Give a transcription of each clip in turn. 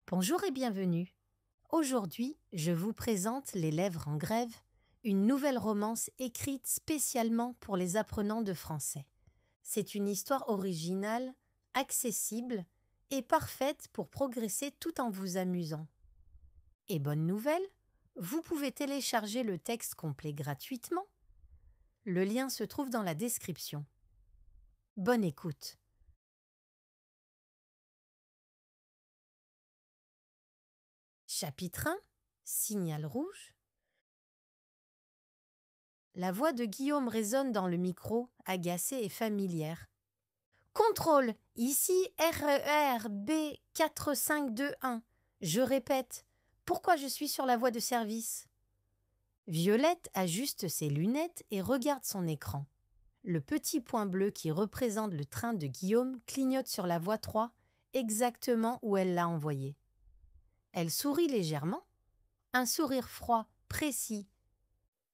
Bonjour et bienvenue. Aujourd'hui, je vous présente Les Lèvres en grève, une nouvelle romance écrite spécialement pour les apprenants de français. C'est une histoire originale, accessible et parfaite pour progresser tout en vous amusant. Et bonne nouvelle, vous pouvez télécharger le texte complet gratuitement. Le lien se trouve dans la description. Bonne écoute. Chapitre 1. Signal rouge. La voix de Guillaume résonne dans le micro, agacée et familière. Contrôle, ici RER B 4521. Je répète, pourquoi je suis sur la voie de service? Violette ajuste ses lunettes et regarde son écran. Le petit point bleu qui représente le train de Guillaume clignote sur la voie 3, exactement où elle l'a envoyé. Elle sourit légèrement, un sourire froid, précis.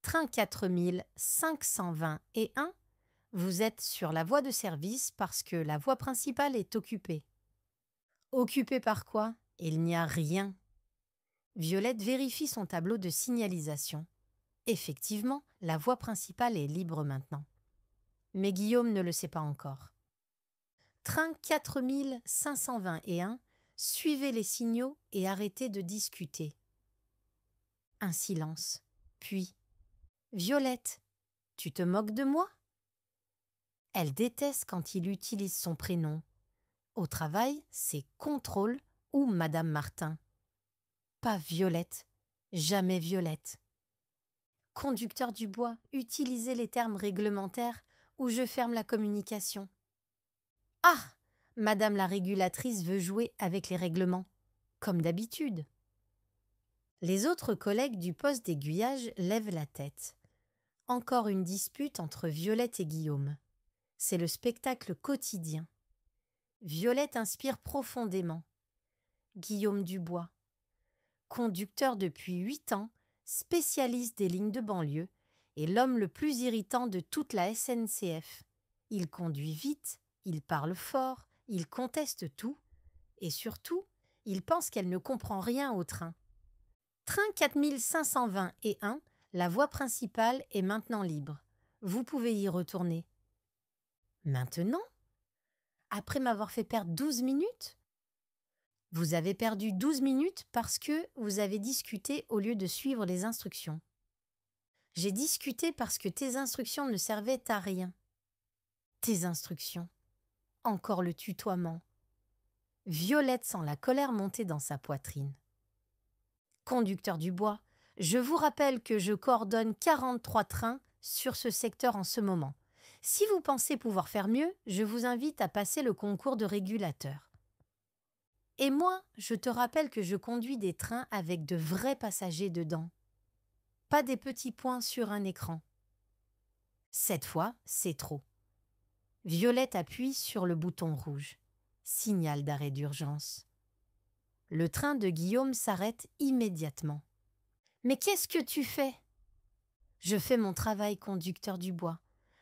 Train 4521, vous êtes sur la voie de service parce que la voie principale est occupée. Occupée par quoi? Il n'y a rien. Violette vérifie son tableau de signalisation. Effectivement, la voie principale est libre maintenant. Mais Guillaume ne le sait pas encore. Train 4521, suivez les signaux et arrêtez de discuter. Un silence. Puis, Violette, tu te moques de moi? Elle déteste quand il utilise son prénom. Au travail, c'est Contrôle ou Madame Martin. Pas Violette, jamais Violette. Conducteur du bois, utilisez les termes réglementaires ou je ferme la communication. Ah! Madame la régulatrice veut jouer avec les règlements, comme d'habitude. Les autres collègues du poste d'aiguillage lèvent la tête. Encore une dispute entre Violette et Guillaume. C'est le spectacle quotidien. Violette inspire profondément. Guillaume Dubois, conducteur depuis 8 ans, spécialiste des lignes de banlieue, est l'homme le plus irritant de toute la SNCF. Il conduit vite, il parle fort, il conteste tout, et surtout, il pense qu'elle ne comprend rien au train. Train 4521, la voie principale est maintenant libre. Vous pouvez y retourner. Maintenant? Après m'avoir fait perdre 12 minutes? Vous avez perdu 12 minutes parce que vous avez discuté au lieu de suivre les instructions. J'ai discuté parce que tes instructions ne servaient à rien. Tes instructions. Encore le tutoiement. Violette sent la colère monter dans sa poitrine. Conducteur du bois, je vous rappelle que je coordonne 43 trains sur ce secteur en ce moment. Si vous pensez pouvoir faire mieux, je vous invite à passer le concours de régulateur. Et moi, je te rappelle que je conduis des trains avec de vrais passagers dedans. Pas des petits points sur un écran. Cette fois, c'est trop. Violette appuie sur le bouton rouge. Signal d'arrêt d'urgence. Le train de Guillaume s'arrête immédiatement. Mais qu'est-ce que tu fais? Je fais mon travail, conducteur du bois.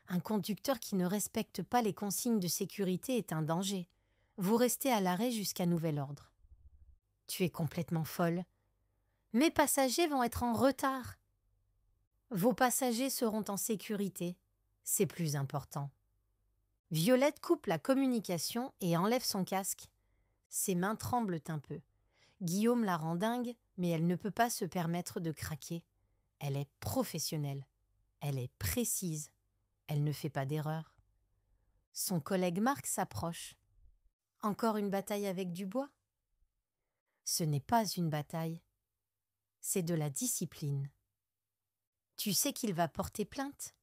Un conducteur qui ne respecte pas les consignes de sécurité est un danger. Vous restez à l'arrêt jusqu'à nouvel ordre. Tu es complètement folle. Mes passagers vont être en retard. Vos passagers seront en sécurité. C'est plus important. Violette coupe la communication et enlève son casque. Ses mains tremblent un peu. Guillaume la rend dingue, mais elle ne peut pas se permettre de craquer. Elle est professionnelle. Elle est précise. Elle ne fait pas d'erreur. Son collègue Marc s'approche. Encore une bataille avec Dubois? Ce n'est pas une bataille. C'est de la discipline. Tu sais qu'il va porter plainte?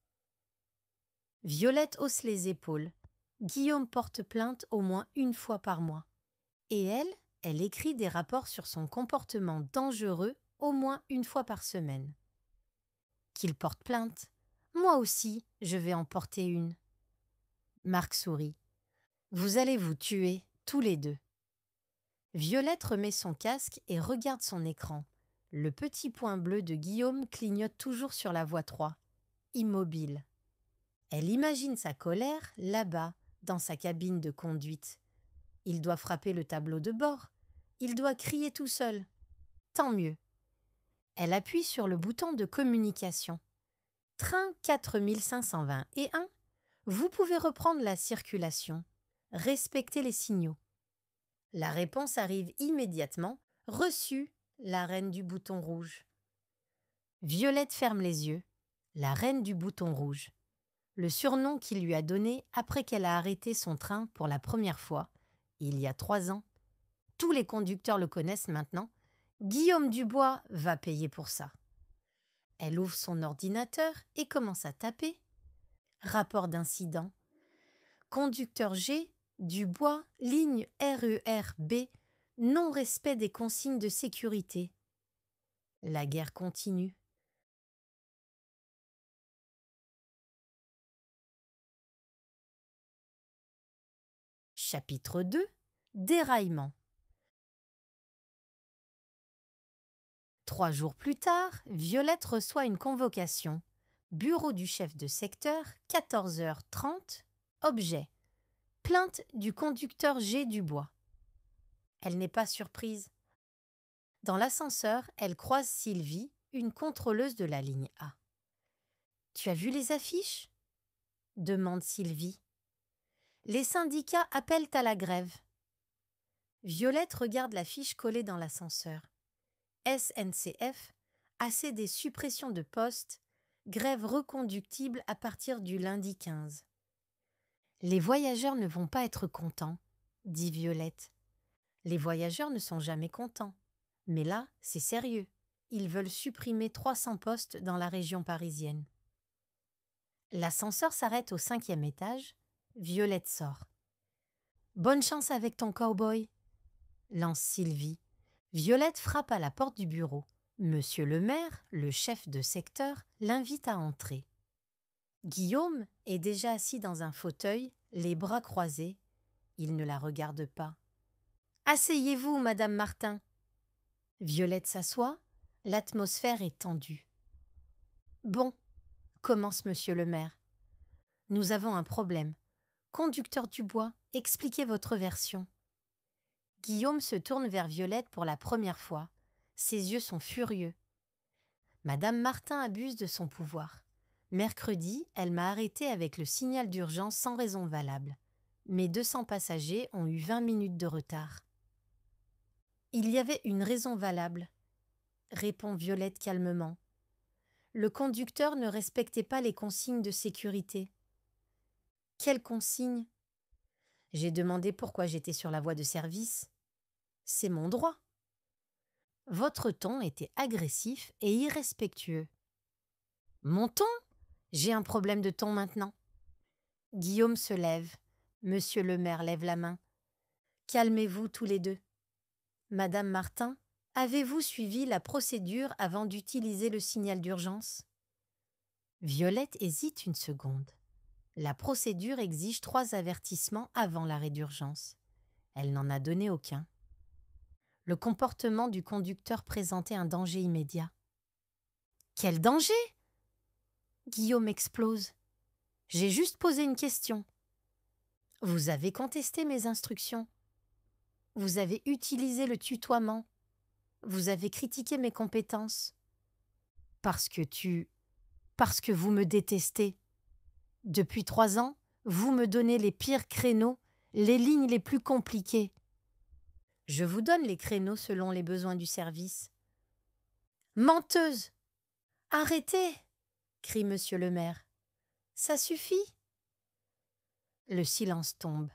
Violette hausse les épaules. Guillaume porte plainte au moins une fois par mois. Et elle écrit des rapports sur son comportement dangereux au moins une fois par semaine. Qu'il porte plainte. Moi aussi, je vais en porter une. Marc sourit. Vous allez vous tuer, tous les deux. Violette remet son casque et regarde son écran. Le petit point bleu de Guillaume clignote toujours sur la voie 3, immobile. Elle imagine sa colère là-bas, dans sa cabine de conduite. Il doit frapper le tableau de bord. il doit crier tout seul. Tant mieux. Elle appuie sur le bouton de communication. Train 4521, vous pouvez reprendre la circulation. Respectez les signaux. La réponse arrive immédiatement. Reçu, la reine du bouton rouge. Violette ferme les yeux. La reine du bouton rouge. Le surnom qu'il lui a donné après qu'elle a arrêté son train pour la première fois, il y a 3 ans. Tous les conducteurs le connaissent maintenant. Guillaume Dubois va payer pour ça. Elle ouvre son ordinateur et commence à taper. Rapport d'incident. Conducteur G, Dubois, ligne RER-B, non-respect des consignes de sécurité. La guerre continue. Chapitre 2. Déraillement. 3 jours plus tard, Violette reçoit une convocation. Bureau du chef de secteur, 14h30. Objet. Plainte du conducteur G. Dubois. Elle n'est pas surprise. Dans l'ascenseur, elle croise Sylvie, une contrôleuse de la ligne A. « Tu as vu les affiches ?» demande Sylvie. « Les syndicats appellent à la grève. » Violette regarde l'affiche collée dans l'ascenseur. SNCF, assez des suppressions de postes, grève reconductible à partir du lundi 15. « Les voyageurs ne vont pas être contents, » dit Violette. « Les voyageurs ne sont jamais contents. Mais là, c'est sérieux. Ils veulent supprimer 300 postes dans la région parisienne. » L'ascenseur s'arrête au 5e étage. Violette sort. « Bonne chance avec ton cow-boy !» lance Sylvie. Violette frappe à la porte du bureau. Monsieur le maire, le chef de secteur, l'invite à entrer. Guillaume est déjà assis dans un fauteuil, les bras croisés. Il ne la regarde pas. « Asseyez-vous, Madame Martin !» Violette s'assoit. L'atmosphère est tendue. « Bon, » commence monsieur le maire. « Nous avons un problème. Conducteur Dubois, expliquez votre version. » Guillaume se tourne vers Violette pour la première fois. Ses yeux sont furieux. Madame Martin abuse de son pouvoir. Mercredi, elle m'a arrêté avec le signal d'urgence sans raison valable. Mes 200 passagers ont eu 20 minutes de retard. Il y avait une raison valable, répond Violette calmement. Le conducteur ne respectait pas les consignes de sécurité. Quelles consignes ? J'ai demandé pourquoi j'étais sur la voie de service. C'est mon droit. Votre ton était agressif et irrespectueux. Mon ton ? J'ai un problème de ton maintenant. Guillaume se lève. Monsieur le maire lève la main. Calmez-vous tous les deux. Madame Martin, avez-vous suivi la procédure avant d'utiliser le signal d'urgence ? Violette hésite une seconde. La procédure exige 3 avertissements avant l'arrêt d'urgence. Elle n'en a donné aucun. Le comportement du conducteur présentait un danger immédiat. Quel danger ? Guillaume explose. J'ai juste posé une question. Vous avez contesté mes instructions. Vous avez utilisé le tutoiement. Vous avez critiqué mes compétences. Parce que vous me détestez. Depuis 3 ans, vous me donnez les pires créneaux, les lignes les plus compliquées. Je vous donne les créneaux selon les besoins du service. Menteuse ! Arrêtez ! Crie monsieur le maire. Ça suffit ? Le silence tombe.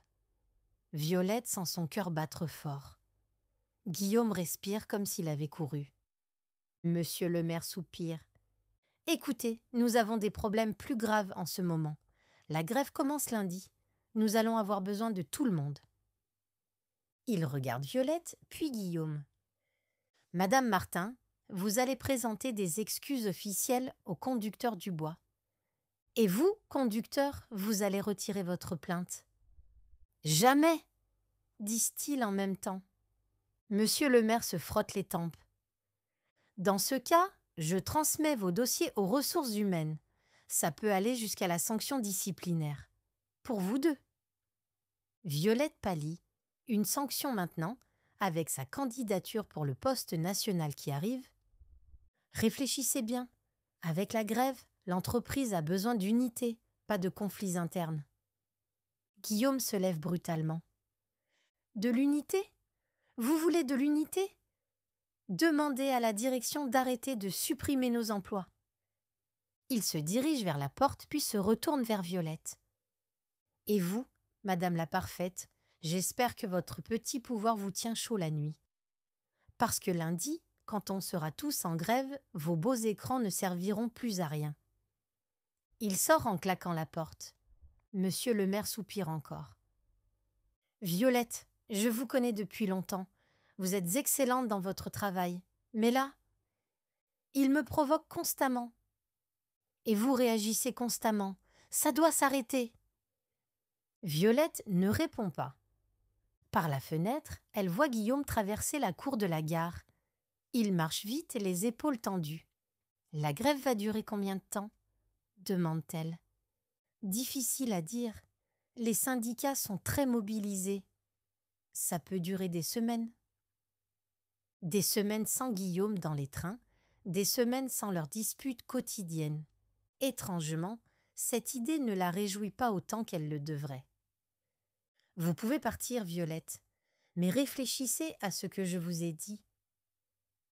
Violette sent son cœur battre fort. Guillaume respire comme s'il avait couru. Monsieur le maire soupire. Écoutez, nous avons des problèmes plus graves en ce moment. La grève commence lundi. Nous allons avoir besoin de tout le monde. Il regarde Violette, puis Guillaume. Madame Martin, vous allez présenter des excuses officielles au conducteur Dubois. Et vous, conducteur, vous allez retirer votre plainte. Jamais, disent-ils en même temps. Monsieur le maire se frotte les tempes. Dans ce cas, je transmets vos dossiers aux ressources humaines. Ça peut aller jusqu'à la sanction disciplinaire. Pour vous deux. Violette pâlit. Une sanction maintenant, avec sa candidature pour le poste national qui arrive, réfléchissez bien. Avec la grève, l'entreprise a besoin d'unité, pas de conflits internes. Guillaume se lève brutalement. De l'unité ? Vous voulez de l'unité ? Demandez à la direction d'arrêter de supprimer nos emplois. Il se dirige vers la porte puis se retourne vers Violette. Et vous, Madame la Parfaite, j'espère que votre petit pouvoir vous tient chaud la nuit. Parce que lundi, quand on sera tous en grève, vos beaux écrans ne serviront plus à rien. Il sort en claquant la porte. Monsieur le maire soupire encore. Violette, je vous connais depuis longtemps. Vous êtes excellente dans votre travail. Mais là, il me provoque constamment. Et vous réagissez constamment. Ça doit s'arrêter. Violette ne répond pas. Par la fenêtre, elle voit Guillaume traverser la cour de la gare. Il marche vite et les épaules tendues. La grève va durer combien de temps ? Demande-t-elle. Difficile à dire. Les syndicats sont très mobilisés. Ça peut durer des semaines. Des semaines sans Guillaume dans les trains, des semaines sans leurs disputes quotidiennes. Étrangement, cette idée ne la réjouit pas autant qu'elle le devrait. Vous pouvez partir, Violette, mais réfléchissez à ce que je vous ai dit.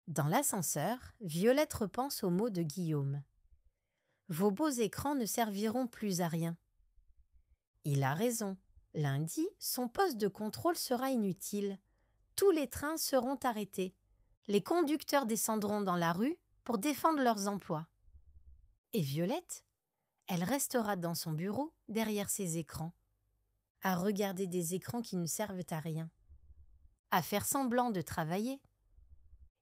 Dans l'ascenseur, Violette repense aux mots de Guillaume. Vos beaux écrans ne serviront plus à rien. Il a raison. Lundi, son poste de contrôle sera inutile. Tous les trains seront arrêtés. Les conducteurs descendront dans la rue pour défendre leurs emplois. Et Violette, elle restera dans son bureau derrière ses écrans, à regarder des écrans qui ne servent à rien, à faire semblant de travailler.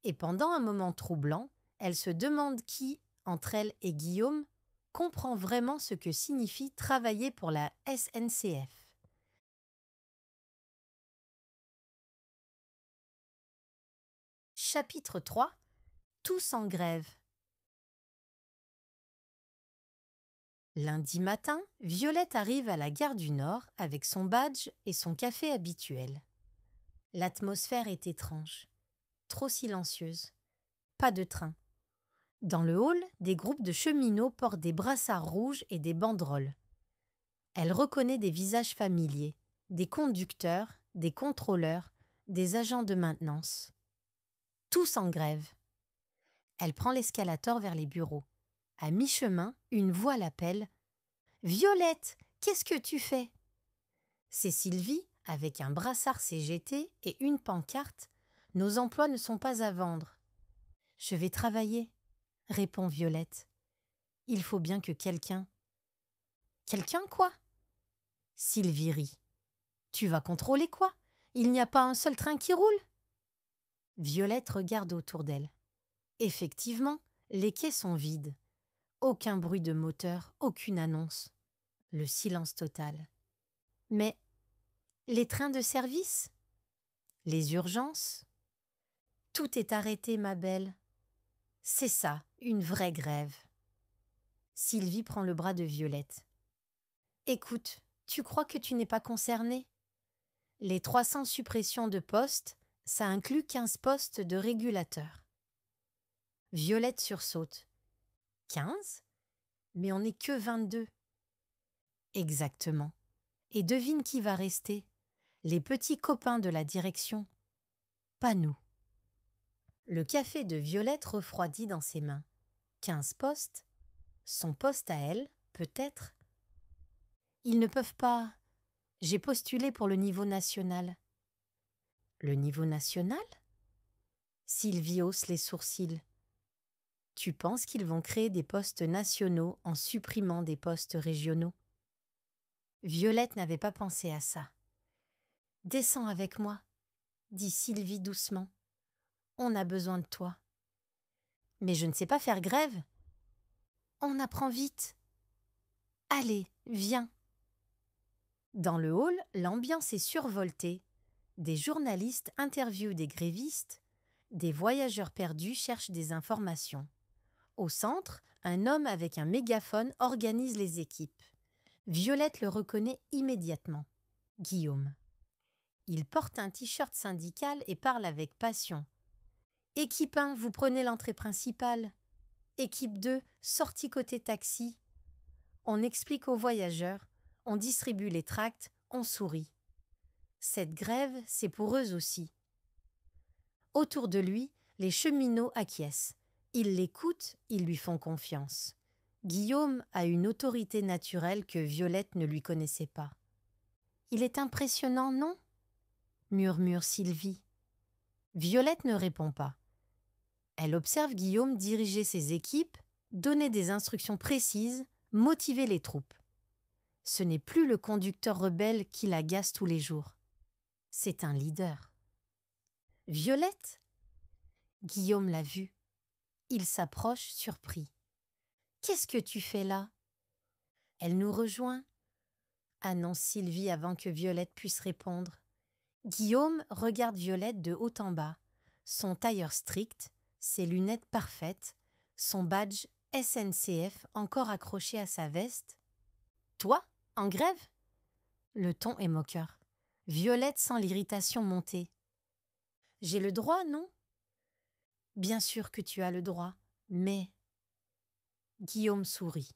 Et pendant un moment troublant, elle se demande qui, entre elle et Guillaume, comprend vraiment ce que signifie travailler pour la SNCF. Chapitre 3. Tous en grève. Lundi matin, Violette arrive à la gare du Nord avec son badge et son café habituel. L'atmosphère est étrange, trop silencieuse. Pas de train. Dans le hall, des groupes de cheminots portent des brassards rouges et des banderoles. Elle reconnaît des visages familiers, des conducteurs, des contrôleurs, des agents de maintenance. Tous en grève. Elle prend l'escalator vers les bureaux. À mi-chemin, une voix l'appelle. « Violette, qu'est-ce que tu fais ?» C'est Sylvie, avec un brassard CGT et une pancarte. « Nos emplois ne sont pas à vendre. »« Je vais travailler, » répond Violette. « Il faut bien que quelqu'un… » « Quelqu'un quoi ?» Sylvie rit. « Tu vas contrôler quoi ? Il n'y a pas un seul train qui roule ?» Violette regarde autour d'elle. Effectivement, les quais sont vides. Aucun bruit de moteur, aucune annonce. Le silence total. Mais les trains de service ? Les urgences ? Tout est arrêté, ma belle. C'est ça, une vraie grève. Sylvie prend le bras de Violette. Écoute, tu crois que tu n'es pas concernée ? Les 300 suppressions de postes, ça inclut 15 postes de régulateurs. Violette sursaute. 15 ? Mais on n'est que 22. Exactement. Et devine qui va rester ? Les petits copains de la direction. Pas nous. Le café de Violette refroidit dans ses mains. 15 postes ? Son poste à elle, peut-être ? Ils ne peuvent pas… J'ai postulé pour le niveau national. Le niveau national ? Sylvie hausse les sourcils. Tu penses qu'ils vont créer des postes nationaux en supprimant des postes régionaux ? Violette n'avait pas pensé à ça. « Descends avec moi, » dit Sylvie doucement. « On a besoin de toi. »« Mais je ne sais pas faire grève. »« On apprend vite. »« Allez, viens. » Dans le hall, l'ambiance est survoltée. Des journalistes interviewent des grévistes. Des voyageurs perdus cherchent des informations. Au centre, un homme avec un mégaphone organise les équipes. Violette le reconnaît immédiatement. Guillaume. Il porte un t-shirt syndical et parle avec passion. Équipe 1, vous prenez l'entrée principale. Équipe 2, sortie côté taxi. On explique aux voyageurs, on distribue les tracts, on sourit. Cette grève, c'est pour eux aussi. Autour de lui, les cheminots acquiescent. Ils l'écoutent, ils lui font confiance. Guillaume a une autorité naturelle que Violette ne lui connaissait pas. « Il est impressionnant, non ?» murmure Sylvie. Violette ne répond pas. Elle observe Guillaume diriger ses équipes, donner des instructions précises, motiver les troupes. Ce n'est plus le conducteur rebelle qui l'agace tous les jours. C'est un leader. « Violette ?» Guillaume l'a vue. Il s'approche, surpris. « Qu'est-ce que tu fais là ?» Elle nous rejoint, annonce Sylvie avant que Violette puisse répondre. Guillaume regarde Violette de haut en bas. Son tailleur strict, ses lunettes parfaites, son badge SNCF encore accroché à sa veste. « Toi, en grève ?» Le ton est moqueur. Violette sent l'irritation monter. « J'ai le droit, non ?» « Bien sûr que tu as le droit, mais… » Guillaume sourit.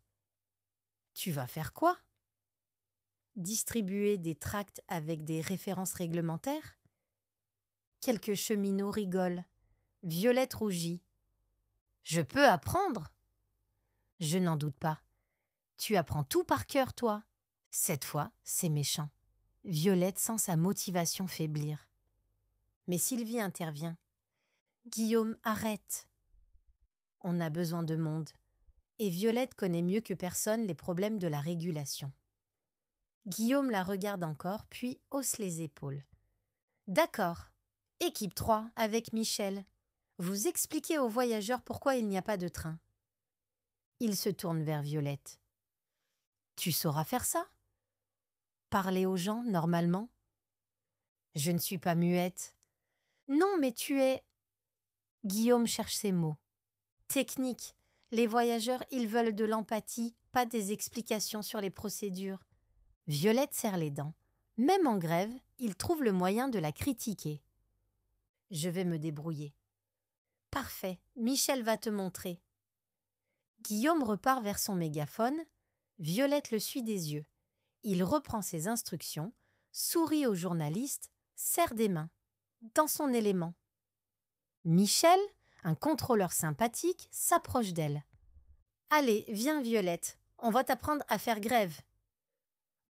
« Tu vas faire quoi ? Distribuer des tracts avec des références réglementaires ? » Quelques cheminots rigolent. Violette rougit. « Je peux apprendre ?» ?»« Je n'en doute pas. Tu apprends tout par cœur, toi. » Cette fois, c'est méchant. Violette sent sa motivation faiblir. Mais Sylvie intervient. « Guillaume, arrête. On a besoin de monde. » Et Violette connaît mieux que personne les problèmes de la régulation. Guillaume la regarde encore, puis hausse les épaules. « D'accord. Équipe 3, avec Michel. Vous expliquez aux voyageurs pourquoi il n'y a pas de train. » Il se tourne vers Violette. « Tu sauras faire ça ? Parler aux gens, normalement ? » « Je ne suis pas muette. »« Non, mais tu es… » Guillaume cherche ses mots. « Technique. Les voyageurs, ils veulent de l'empathie, pas des explications sur les procédures. » Violette serre les dents. Même en grève, il trouve le moyen de la critiquer. « Je vais me débrouiller. »« Parfait, Michel va te montrer. » Guillaume repart vers son mégaphone. Violette le suit des yeux. Il reprend ses instructions, sourit aux journalistes, serre des mains, dans son élément. Michel, un contrôleur sympathique, s'approche d'elle. « Allez, viens Violette, on va t'apprendre à faire grève. »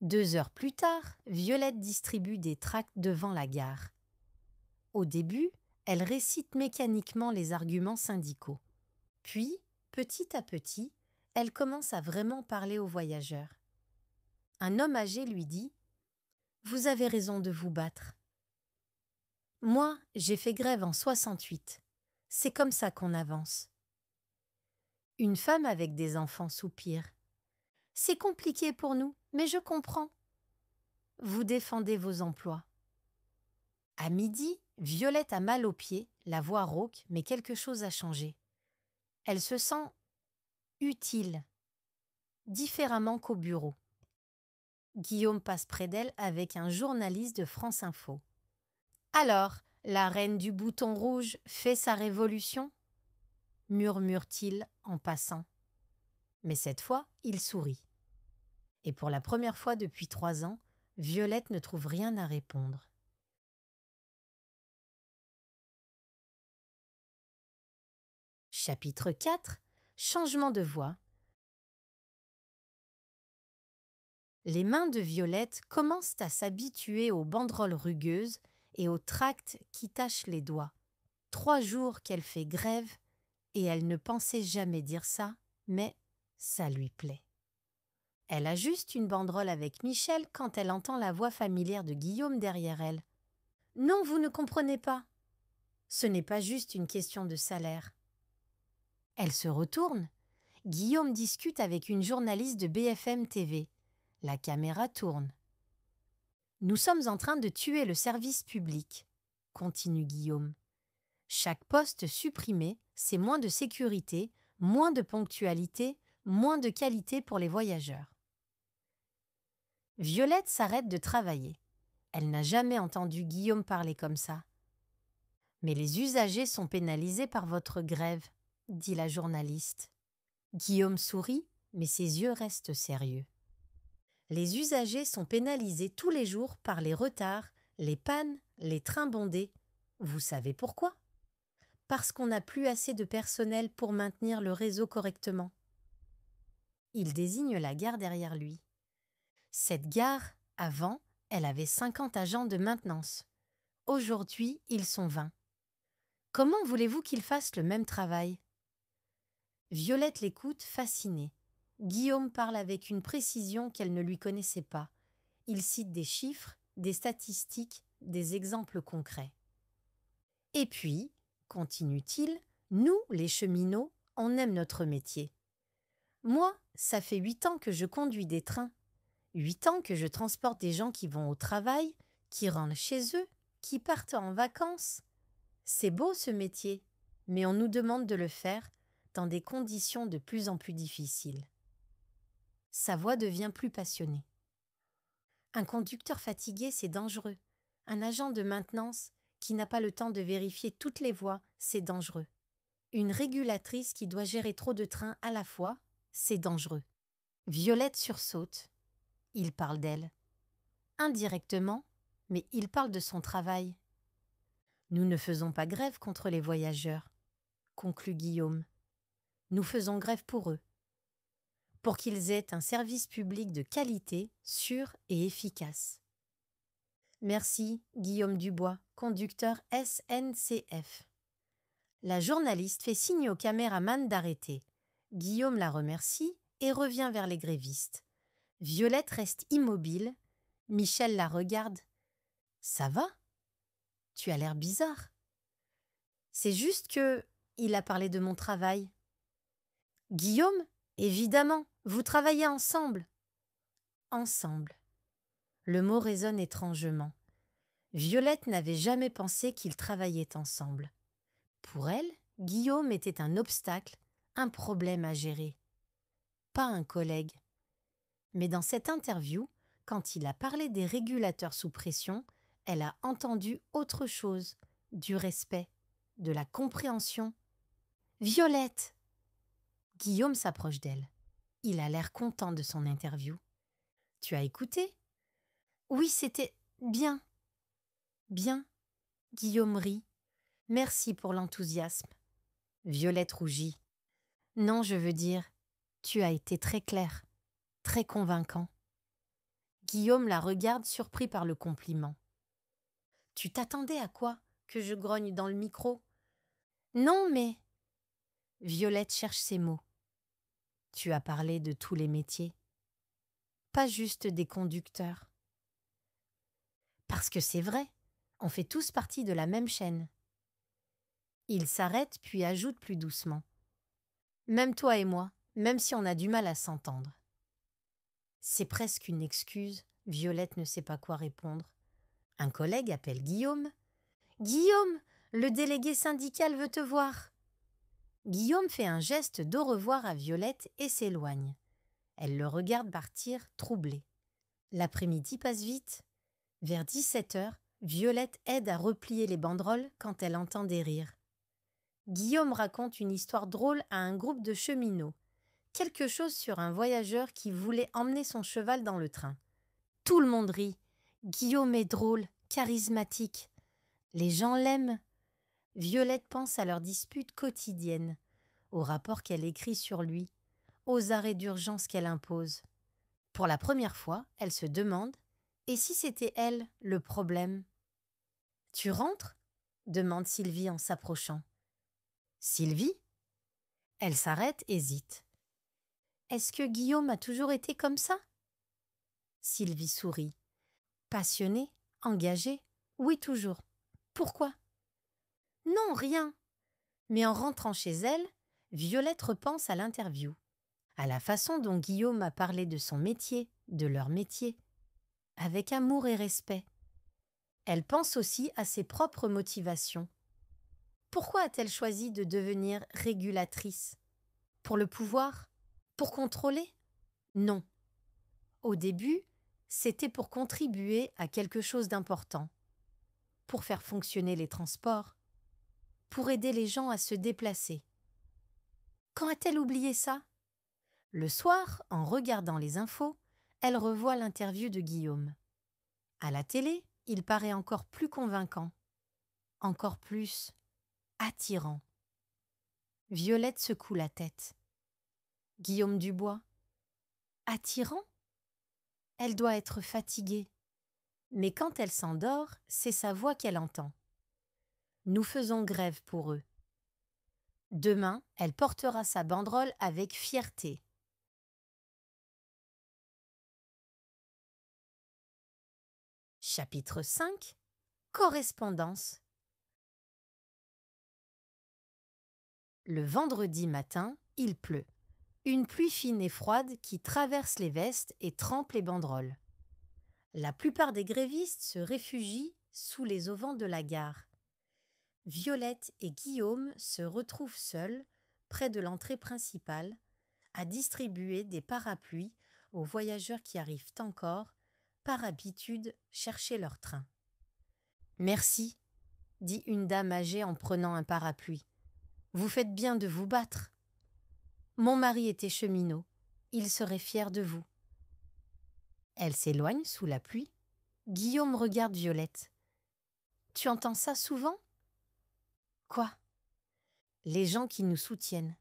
2 heures plus tard, Violette distribue des tracts devant la gare. Au début, elle récite mécaniquement les arguments syndicaux. Puis, petit à petit, elle commence à vraiment parler aux voyageurs. Un homme âgé lui dit « Vous avez raison de vous battre. Moi, j'ai fait grève en 68. C'est comme ça qu'on avance. » Une femme avec des enfants soupire. « C'est compliqué pour nous, mais je comprends. » Vous défendez vos emplois. À midi, Violette a mal aux pieds, la voix rauque, mais quelque chose a changé. Elle se sent utile, différemment qu'au bureau. Guillaume passe près d'elle avec un journaliste de France Info. « Alors, la reine du bouton rouge fait sa révolution ?» murmure-t-il en passant. Mais cette fois, il sourit. Et pour la première fois depuis 3 ans, Violette ne trouve rien à répondre. Chapitre 4. Changement de voix. Les mains de Violette commencent à s'habituer aux banderoles rugueuses et aux tracts qui tachent les doigts. 3 jours qu'elle fait grève et elle ne pensait jamais dire ça, mais ça lui plaît. Elle ajuste une banderole avec Michel quand elle entend la voix familière de Guillaume derrière elle. « Non, vous ne comprenez pas. Ce n'est pas juste une question de salaire. » Elle se retourne. Guillaume discute avec une journaliste de BFM TV. La caméra tourne. « Nous sommes en train de tuer le service public, » continue Guillaume. « Chaque poste supprimé, c'est moins de sécurité, moins de ponctualité, moins de qualité pour les voyageurs. » Violette s'arrête de travailler. Elle n'a jamais entendu Guillaume parler comme ça. « Mais les usagers sont pénalisés par votre grève, » dit la journaliste. Guillaume sourit, mais ses yeux restent sérieux. « Les usagers sont pénalisés tous les jours par les retards, les pannes, les trains bondés. Vous savez pourquoi ? Parce qu'on n'a plus assez de personnel pour maintenir le réseau correctement. » Il désigne la gare derrière lui. Cette gare, avant, elle avait 50 agents de maintenance. Aujourd'hui, ils sont 20. Comment voulez-vous qu'ils fassent le même travail ? Violette l'écoute, fascinée. Guillaume parle avec une précision qu'elle ne lui connaissait pas. Il cite des chiffres, des statistiques, des exemples concrets. Et puis, continue-t-il, nous, les cheminots, on aime notre métier. Moi, ça fait 8 ans que je conduis des trains. 8 ans que je transporte des gens qui vont au travail, qui rentrent chez eux, qui partent en vacances. C'est beau ce métier, mais on nous demande de le faire dans des conditions de plus en plus difficiles. Sa voix devient plus passionnée. Un conducteur fatigué, c'est dangereux. Un agent de maintenance qui n'a pas le temps de vérifier toutes les voies, c'est dangereux. Une régulatrice qui doit gérer trop de trains à la fois, c'est dangereux. Violette sursaute. Il parle d'elle. Indirectement, mais il parle de son travail. Nous ne faisons pas grève contre les voyageurs, conclut Guillaume. Nous faisons grève pour eux, pour qu'ils aient un service public de qualité, sûr et efficace. Merci, Guillaume Dubois, conducteur SNCF. La journaliste fait signe au caméraman d'arrêter. Guillaume la remercie et revient vers les grévistes. Violette reste immobile. Michel la regarde. « Ça va ? Tu as l'air bizarre. » « C'est juste que… il a parlé de mon travail. »« Guillaume, évidemment, vous travaillez ensemble. » Ensemble. Le mot résonne étrangement. Violette n'avait jamais pensé qu'ils travaillaient ensemble. Pour elle, Guillaume était un obstacle, un problème à gérer. Pas un collègue. Mais dans cette interview, quand il a parlé des régulateurs sous pression, elle a entendu autre chose, du respect, de la compréhension. « Violette !» Guillaume s'approche d'elle. Il a l'air content de son interview. « Tu as écouté ?»« Oui, c'était bien. »« Bien ?» Guillaume rit. « Merci pour l'enthousiasme. » Violette rougit. « Non, je veux dire, tu as été très clair, très convaincant. » Guillaume la regarde surpris par le compliment. « Tu t'attendais à quoi ? Que je grogne dans le micro ? » ?»« Non, mais… » Violette cherche ses mots. « Tu as parlé de tous les métiers, pas juste des conducteurs. » Parce que c'est vrai, on fait tous partie de la même chaîne. Il s'arrête puis ajoute plus doucement. « Même toi et moi, même si on a du mal à s'entendre. » C'est presque une excuse, Violette ne sait pas quoi répondre. Un collègue appelle Guillaume. « Guillaume, le délégué syndical veut te voir. » Guillaume fait un geste d'au revoir à Violette et s'éloigne. Elle le regarde partir, troublée. L'après-midi passe vite. Vers 17h, Violette aide à replier les banderoles quand elle entend des rires. Guillaume raconte une histoire drôle à un groupe de cheminots. Quelque chose sur un voyageur qui voulait emmener son cheval dans le train. Tout le monde rit. Guillaume est drôle, charismatique. Les gens l'aiment. Violette pense à leur dispute quotidienne, au rapport qu'elle écrit sur lui, aux arrêts d'urgence qu'elle impose. Pour la première fois, elle se demande « Et si c'était elle, le problème ?» « Tu rentres ?» demande Sylvie en s'approchant. « Sylvie ?» Elle s'arrête, hésite. « Est-ce que Guillaume a toujours été comme ça ?» Sylvie sourit. « Passionné, engagé, oui toujours. Pourquoi ?» « Non, rien. » Mais en rentrant chez elle, Violette repense à l'interview, à la façon dont Guillaume a parlé de son métier, de leur métier, avec amour et respect. Elle pense aussi à ses propres motivations. Pourquoi a-t-elle choisi de devenir régulatrice ? Pour le pouvoir ? Pour contrôler ? Non. Au début, c'était pour contribuer à quelque chose d'important, pour faire fonctionner les transports, pour aider les gens à se déplacer. Quand a-t-elle oublié ça? Le soir, en regardant les infos, elle revoit l'interview de Guillaume. À la télé, il paraît encore plus convaincant, encore plus attirant. Violette secoue la tête. Guillaume Dubois, attirant? Elle doit être fatiguée. Mais quand elle s'endort, c'est sa voix qu'elle entend. Nous faisons grève pour eux. Demain, elle portera sa banderole avec fierté. Chapitre 5. Correspondance. Le vendredi matin, il pleut. Une pluie fine et froide qui traverse les vestes et trempe les banderoles. La plupart des grévistes se réfugient sous les auvents de la gare. Violette et Guillaume se retrouvent seuls, près de l'entrée principale, à distribuer des parapluies aux voyageurs qui arrivent encore, par habitude, chercher leur train. « Merci, » dit une dame âgée en prenant un parapluie. « Vous faites bien de vous battre. Mon mari était cheminot. Il serait fier de vous. » Elle s'éloigne sous la pluie. Guillaume regarde Violette. « Tu entends ça souvent ?»« Quoi ?»« Les gens qui nous soutiennent.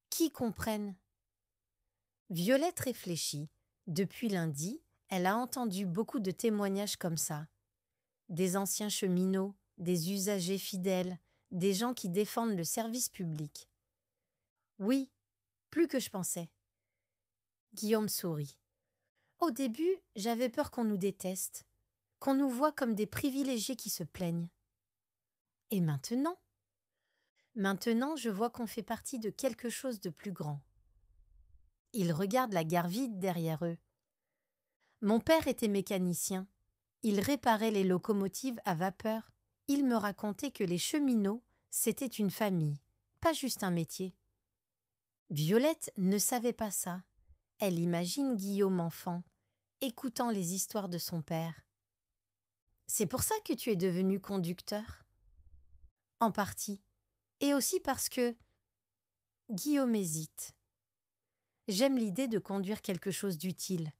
Qui comprennent ?» Violette réfléchit. Depuis lundi, elle a entendu beaucoup de témoignages comme ça. Des anciens cheminots, des usagers fidèles, des gens qui défendent le service public. Oui, plus que je pensais. Guillaume sourit. Au début, j'avais peur qu'on nous déteste, qu'on nous voie comme des privilégiés qui se plaignent. Et maintenant ? Maintenant, je vois qu'on fait partie de quelque chose de plus grand. Ils regardent la gare vide derrière eux. Mon père était mécanicien. Il réparait les locomotives à vapeur. Il me racontait que les cheminots, c'était une famille, pas juste un métier. Violette ne savait pas ça. Elle imagine Guillaume enfant, écoutant les histoires de son père. « C'est pour ça que tu es devenu conducteur ?»« En partie. Et aussi parce que… » Guillaume hésite. « J'aime l'idée de conduire quelque chose d'utile,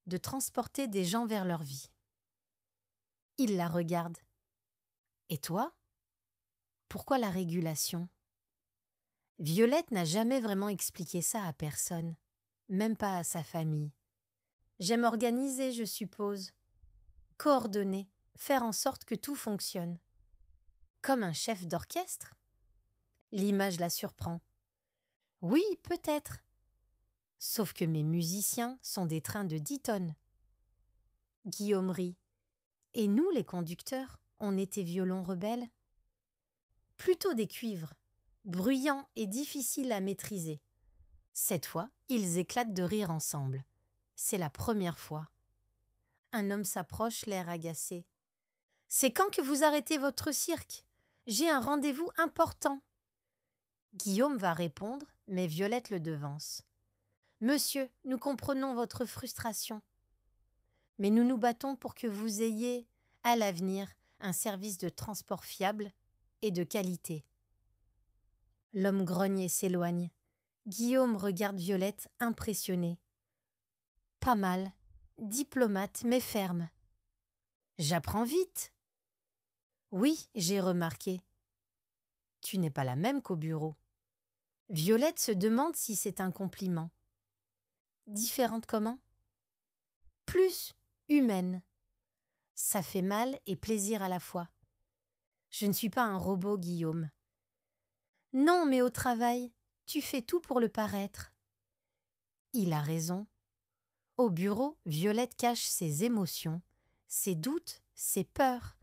de transporter des gens vers leur vie. » Il la regarde. « Et toi ? Pourquoi la régulation ?» Violette n'a jamais vraiment expliqué ça à personne, même pas à sa famille. « J'aime organiser, je suppose. Coordonner, faire en sorte que tout fonctionne. Comme un chef d'orchestre ?» L'image la surprend. « Oui, peut-être. Sauf que mes musiciens sont des trains de 10 tonnes. » Guillaume rit. « Et nous, les conducteurs, on était violons rebelles ?» Plutôt des cuivres, bruyants et difficiles à maîtriser. Cette fois, ils éclatent de rire ensemble. C'est la première fois. Un homme s'approche, l'air agacé. « C'est quand que vous arrêtez votre cirque ? J'ai un rendez-vous important. » Guillaume va répondre, mais Violette le devance. « Monsieur, nous comprenons votre frustration. Mais nous nous battons pour que vous ayez, à l'avenir, un service de transport fiable et de qualité. » L'homme grogne et s'éloigne. Guillaume regarde Violette impressionné. « Pas mal, diplomate mais ferme. »« J'apprends vite. »« Oui, j'ai remarqué. »« Tu n'es pas la même qu'au bureau. » Violette se demande si c'est un compliment. « Différente comment ? » ?»« Plus humaine. » Ça fait mal et plaisir à la fois. Je ne suis pas un robot, Guillaume. « Non, mais au travail, tu fais tout pour le paraître. » Il a raison. Au bureau, Violette cache ses émotions, ses doutes, ses peurs.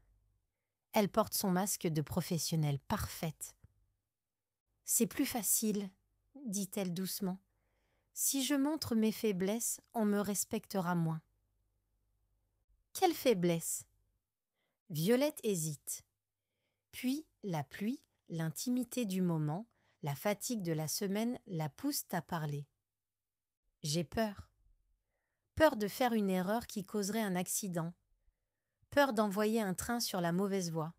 Elle porte son masque de professionnelle parfaite. « C'est plus facile, » dit-elle doucement. « Si je montre mes faiblesses, on me respectera moins. » Quelle faiblesse ? Violette hésite. Puis la pluie, l'intimité du moment, la fatigue de la semaine la poussent à parler. « J'ai peur. » Peur de faire une erreur qui causerait un accident. Peur d'envoyer un train sur la mauvaise voie.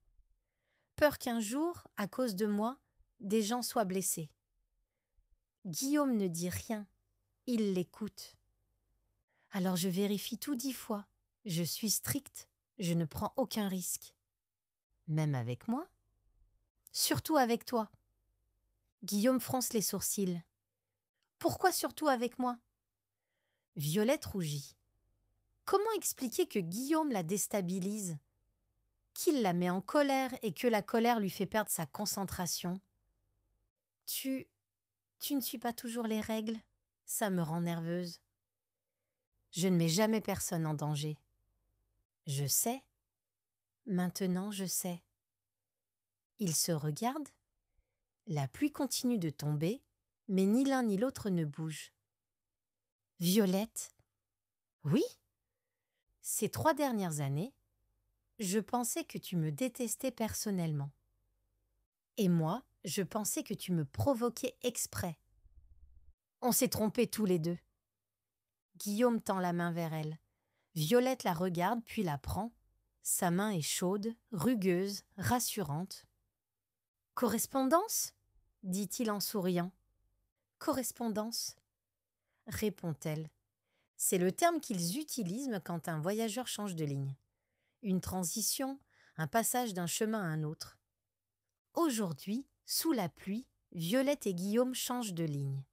Peur qu'un jour, à cause de moi, des gens soient blessés. Guillaume ne dit rien, il l'écoute. Alors je vérifie tout 10 fois. Je suis strict, je ne prends aucun risque. Même avec moi? Surtout avec toi. Guillaume fronce les sourcils. Pourquoi surtout avec moi? Violette rougit. Comment expliquer que Guillaume la déstabilise? Qu'il la met en colère et que la colère lui fait perdre sa concentration? Tu ne suis pas toujours les règles? Ça me rend nerveuse. Je ne mets jamais personne en danger. Je sais. Maintenant je sais. Ils se regardent. La pluie continue de tomber, mais ni l'un ni l'autre ne bouge. Violette. Oui? Ces 3 dernières années, je pensais que tu me détestais personnellement. Et moi, je pensais que tu me provoquais exprès. On s'est trompés tous les deux. Guillaume tend la main vers elle. Violette la regarde puis la prend. Sa main est chaude, rugueuse, rassurante. Correspondance? Dit-il en souriant. Correspondance, répond-elle. C'est le terme qu'ils utilisent quand un voyageur change de ligne. Une transition, un passage d'un chemin à un autre. Aujourd'hui, sous la pluie, Violette et Guillaume changent de ligne.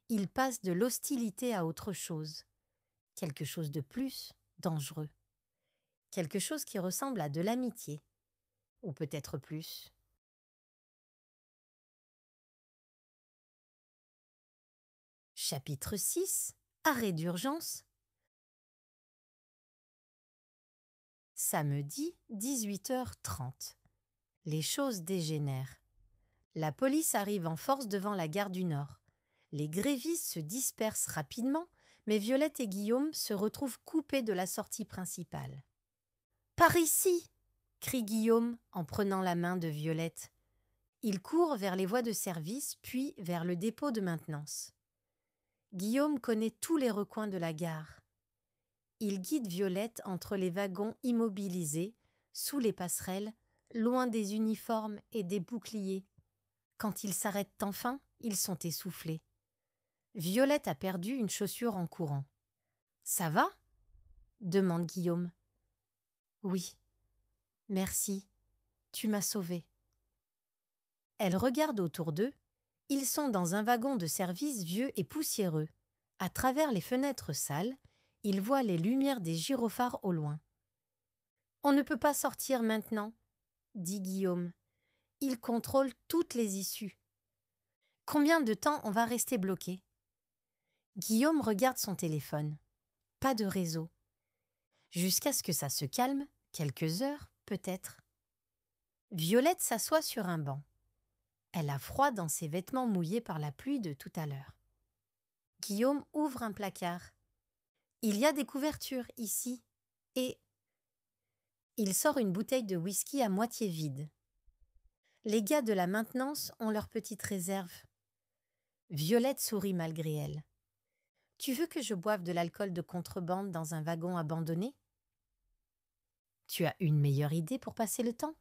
Ils passent de l'hostilité à autre chose. Quelque chose de plus dangereux. Quelque chose qui ressemble à de l'amitié. Ou peut-être plus. Chapitre 6. Arrêt d'urgence. Samedi, 18h30. Les choses dégénèrent. La police arrive en force devant la gare du Nord. Les grévistes se dispersent rapidement, mais Violette et Guillaume se retrouvent coupés de la sortie principale. « Par ici !» crie Guillaume en prenant la main de Violette. Il court vers les voies de service, puis vers le dépôt de maintenance. Guillaume connaît tous les recoins de la gare. Il guide Violette entre les wagons immobilisés, sous les passerelles, loin des uniformes et des boucliers. Quand ils s'arrêtent enfin, ils sont essoufflés. Violette a perdu une chaussure en courant. « Ça va ?» demande Guillaume. « Oui. Merci. Tu m'as sauvée. » Elle regarde autour d'eux. Ils sont dans un wagon de service vieux et poussiéreux. À travers les fenêtres sales, ils voient les lumières des gyrophares au loin. « On ne peut pas sortir maintenant, » dit Guillaume. Il contrôle toutes les issues. Combien de temps on va rester bloqué? Guillaume regarde son téléphone. Pas de réseau. Jusqu'à ce que ça se calme, quelques heures peut-être. Violette s'assoit sur un banc. Elle a froid dans ses vêtements mouillés par la pluie de tout à l'heure. Guillaume ouvre un placard. Il y a des couvertures ici et... Il sort une bouteille de whisky à moitié vide. Les gars de la maintenance ont leur petite réserve. Violette sourit malgré elle. « Tu veux que je boive de l'alcool de contrebande dans un wagon abandonné? » Tu as une meilleure idée pour passer le temps?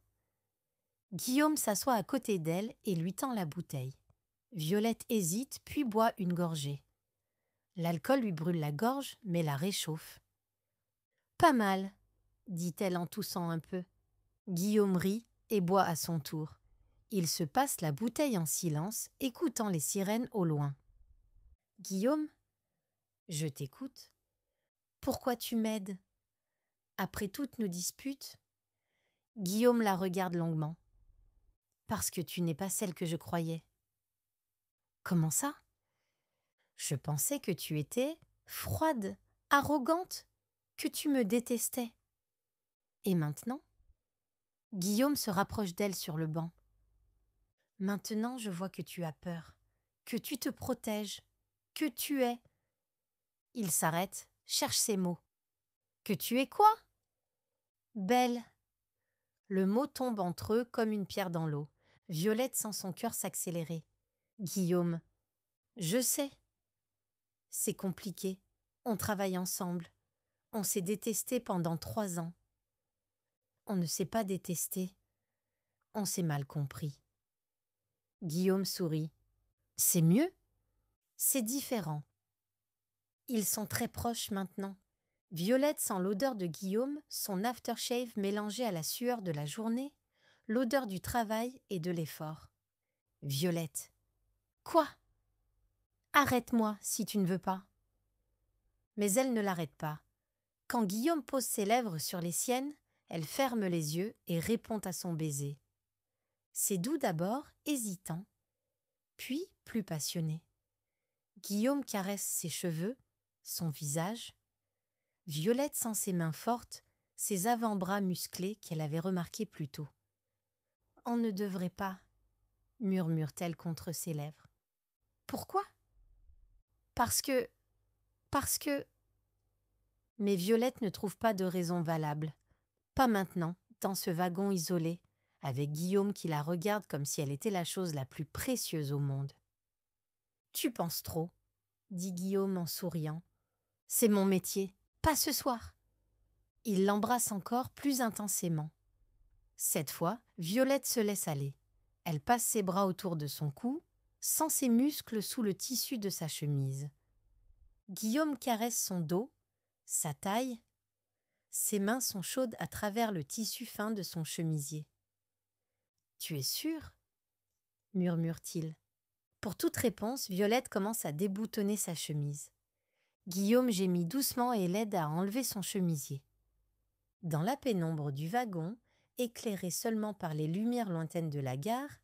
Guillaume s'assoit à côté d'elle et lui tend la bouteille. Violette hésite puis boit une gorgée. L'alcool lui brûle la gorge mais la réchauffe. « Pas mal, » dit-elle en toussant un peu. Guillaume rit et boit à son tour. Il se passe la bouteille en silence, écoutant les sirènes au loin. « Guillaume, je t'écoute. Pourquoi tu m'aides? Après toutes nos disputes ?» Guillaume la regarde longuement. « Parce que tu n'es pas celle que je croyais. » « Comment ça? Je pensais que tu étais froide, arrogante, que tu me détestais. Et maintenant ?» Guillaume se rapproche d'elle sur le banc. « Maintenant, je vois que tu as peur, que tu te protèges, que tu es... » Il s'arrête, cherche ses mots. « Que tu es quoi? » « Belle. » Le mot tombe entre eux comme une pierre dans l'eau. Violette sent son cœur s'accélérer. Guillaume. « Je sais. C'est compliqué. On travaille ensemble. On s'est détesté pendant 3 ans. On ne s'est pas détesté. On s'est mal compris. Guillaume sourit. C'est mieux? C'est différent. Ils sont très proches maintenant. Violette sent l'odeur de Guillaume, son aftershave mélangé à la sueur de la journée, l'odeur du travail et de l'effort. Violette. Quoi? Arrête-moi si tu ne veux pas. Mais elle ne l'arrête pas. Quand Guillaume pose ses lèvres sur les siennes, elle ferme les yeux et répond à son baiser. C'est doux d'abord, hésitant, puis plus passionné. Guillaume caresse ses cheveux, son visage. Violette sent ses mains fortes, ses avant-bras musclés qu'elle avait remarqués plus tôt. « On ne devrait pas », murmure-t-elle contre ses lèvres. « Pourquoi ?»« Parce que... Mais Violette ne trouve pas de raison valable. Pas maintenant, dans ce wagon isolé, avec Guillaume qui la regarde comme si elle était la chose la plus précieuse au monde. « Tu penses trop », dit Guillaume en souriant. « C'est mon métier, pas ce soir. » Il l'embrasse encore plus intensément. Cette fois, Violette se laisse aller. Elle passe ses bras autour de son cou, sent ses muscles sous le tissu de sa chemise. Guillaume caresse son dos, sa taille. Ses mains sont chaudes à travers le tissu fin de son chemisier. « Tu es sûre ?» murmure-t-il. Pour toute réponse, Violette commence à déboutonner sa chemise. Guillaume gémit doucement et l'aide à enlever son chemisier. Dans la pénombre du wagon, éclairé seulement par les lumières lointaines de la gare,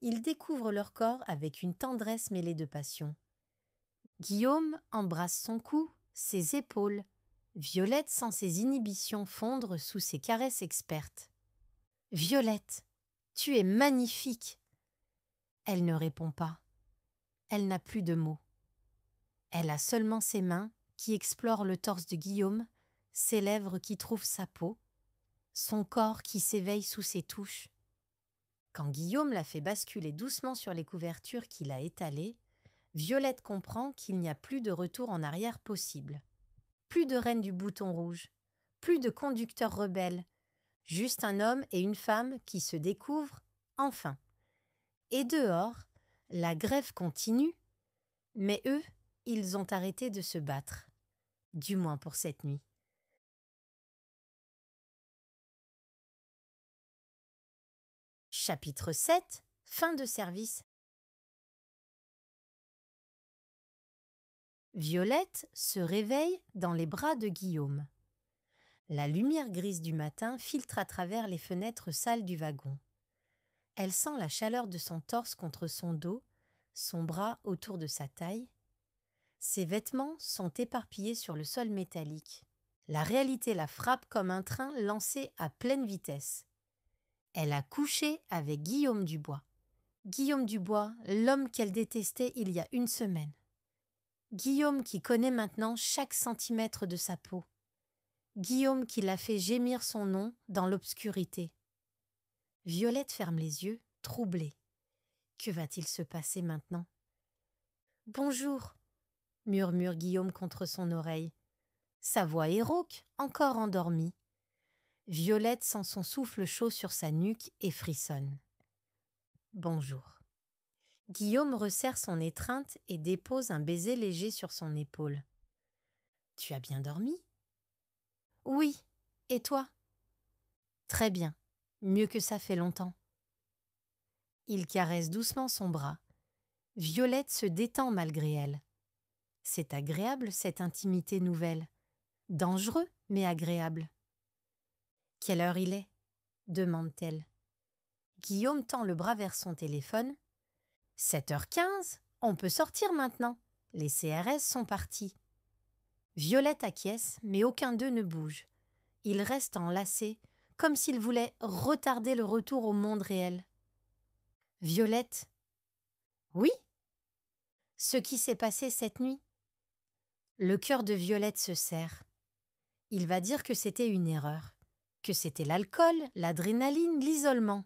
ils découvrent leur corps avec une tendresse mêlée de passion. Guillaume embrasse son cou, ses épaules. Violette sent ses inhibitions fondre sous ses caresses expertes. « Violette, tu es magnifique !» Elle ne répond pas. Elle n'a plus de mots. Elle a seulement ses mains qui explorent le torse de Guillaume, ses lèvres qui trouvent sa peau, son corps qui s'éveille sous ses touches. Quand Guillaume la fait basculer doucement sur les couvertures qu'il a étalées, Violette comprend qu'il n'y a plus de retour en arrière possible. Plus de reine du bouton rouge, plus de conducteur rebelle, juste un homme et une femme qui se découvrent, enfin. Et dehors, la grève continue, mais eux, ils ont arrêté de se battre, du moins pour cette nuit. Chapitre 7. Fin de service. Violette se réveille dans les bras de Guillaume. La lumière grise du matin filtre à travers les fenêtres sales du wagon. Elle sent la chaleur de son torse contre son dos, son bras autour de sa taille. Ses vêtements sont éparpillés sur le sol métallique. La réalité la frappe comme un train lancé à pleine vitesse. Elle a couché avec Guillaume Dubois. Guillaume Dubois, l'homme qu'elle détestait il y a 1 semaine. Guillaume qui connaît maintenant chaque centimètre de sa peau. Guillaume qui l'a fait gémir son nom dans l'obscurité. Violette ferme les yeux, troublée. Que va-t-il se passer maintenant? « Bonjour » murmure Guillaume contre son oreille. Sa voix est rauque, encore endormie. Violette sent son souffle chaud sur sa nuque et frissonne. « Bonjour » Guillaume resserre son étreinte et dépose un baiser léger sur son épaule. « Tu as bien dormi ?»« Oui, et toi ?»« Très bien, mieux que ça fait longtemps. » Il caresse doucement son bras. Violette se détend malgré elle. C'est agréable cette intimité nouvelle. Dangereux, mais agréable. « Quelle heure il est ?» demande-t-elle. Guillaume tend le bras vers son téléphone. « 7h15, on peut sortir maintenant. Les CRS sont partis. » Violette acquiesce, mais aucun d'eux ne bouge. Ils restent enlacés, comme s'ils voulaient retarder le retour au monde réel. « Violette ?»« Oui ?» « Ce qui s'est passé cette nuit ?» Le cœur de Violette se serre. Il va dire que c'était une erreur, que c'était l'alcool, l'adrénaline, l'isolement.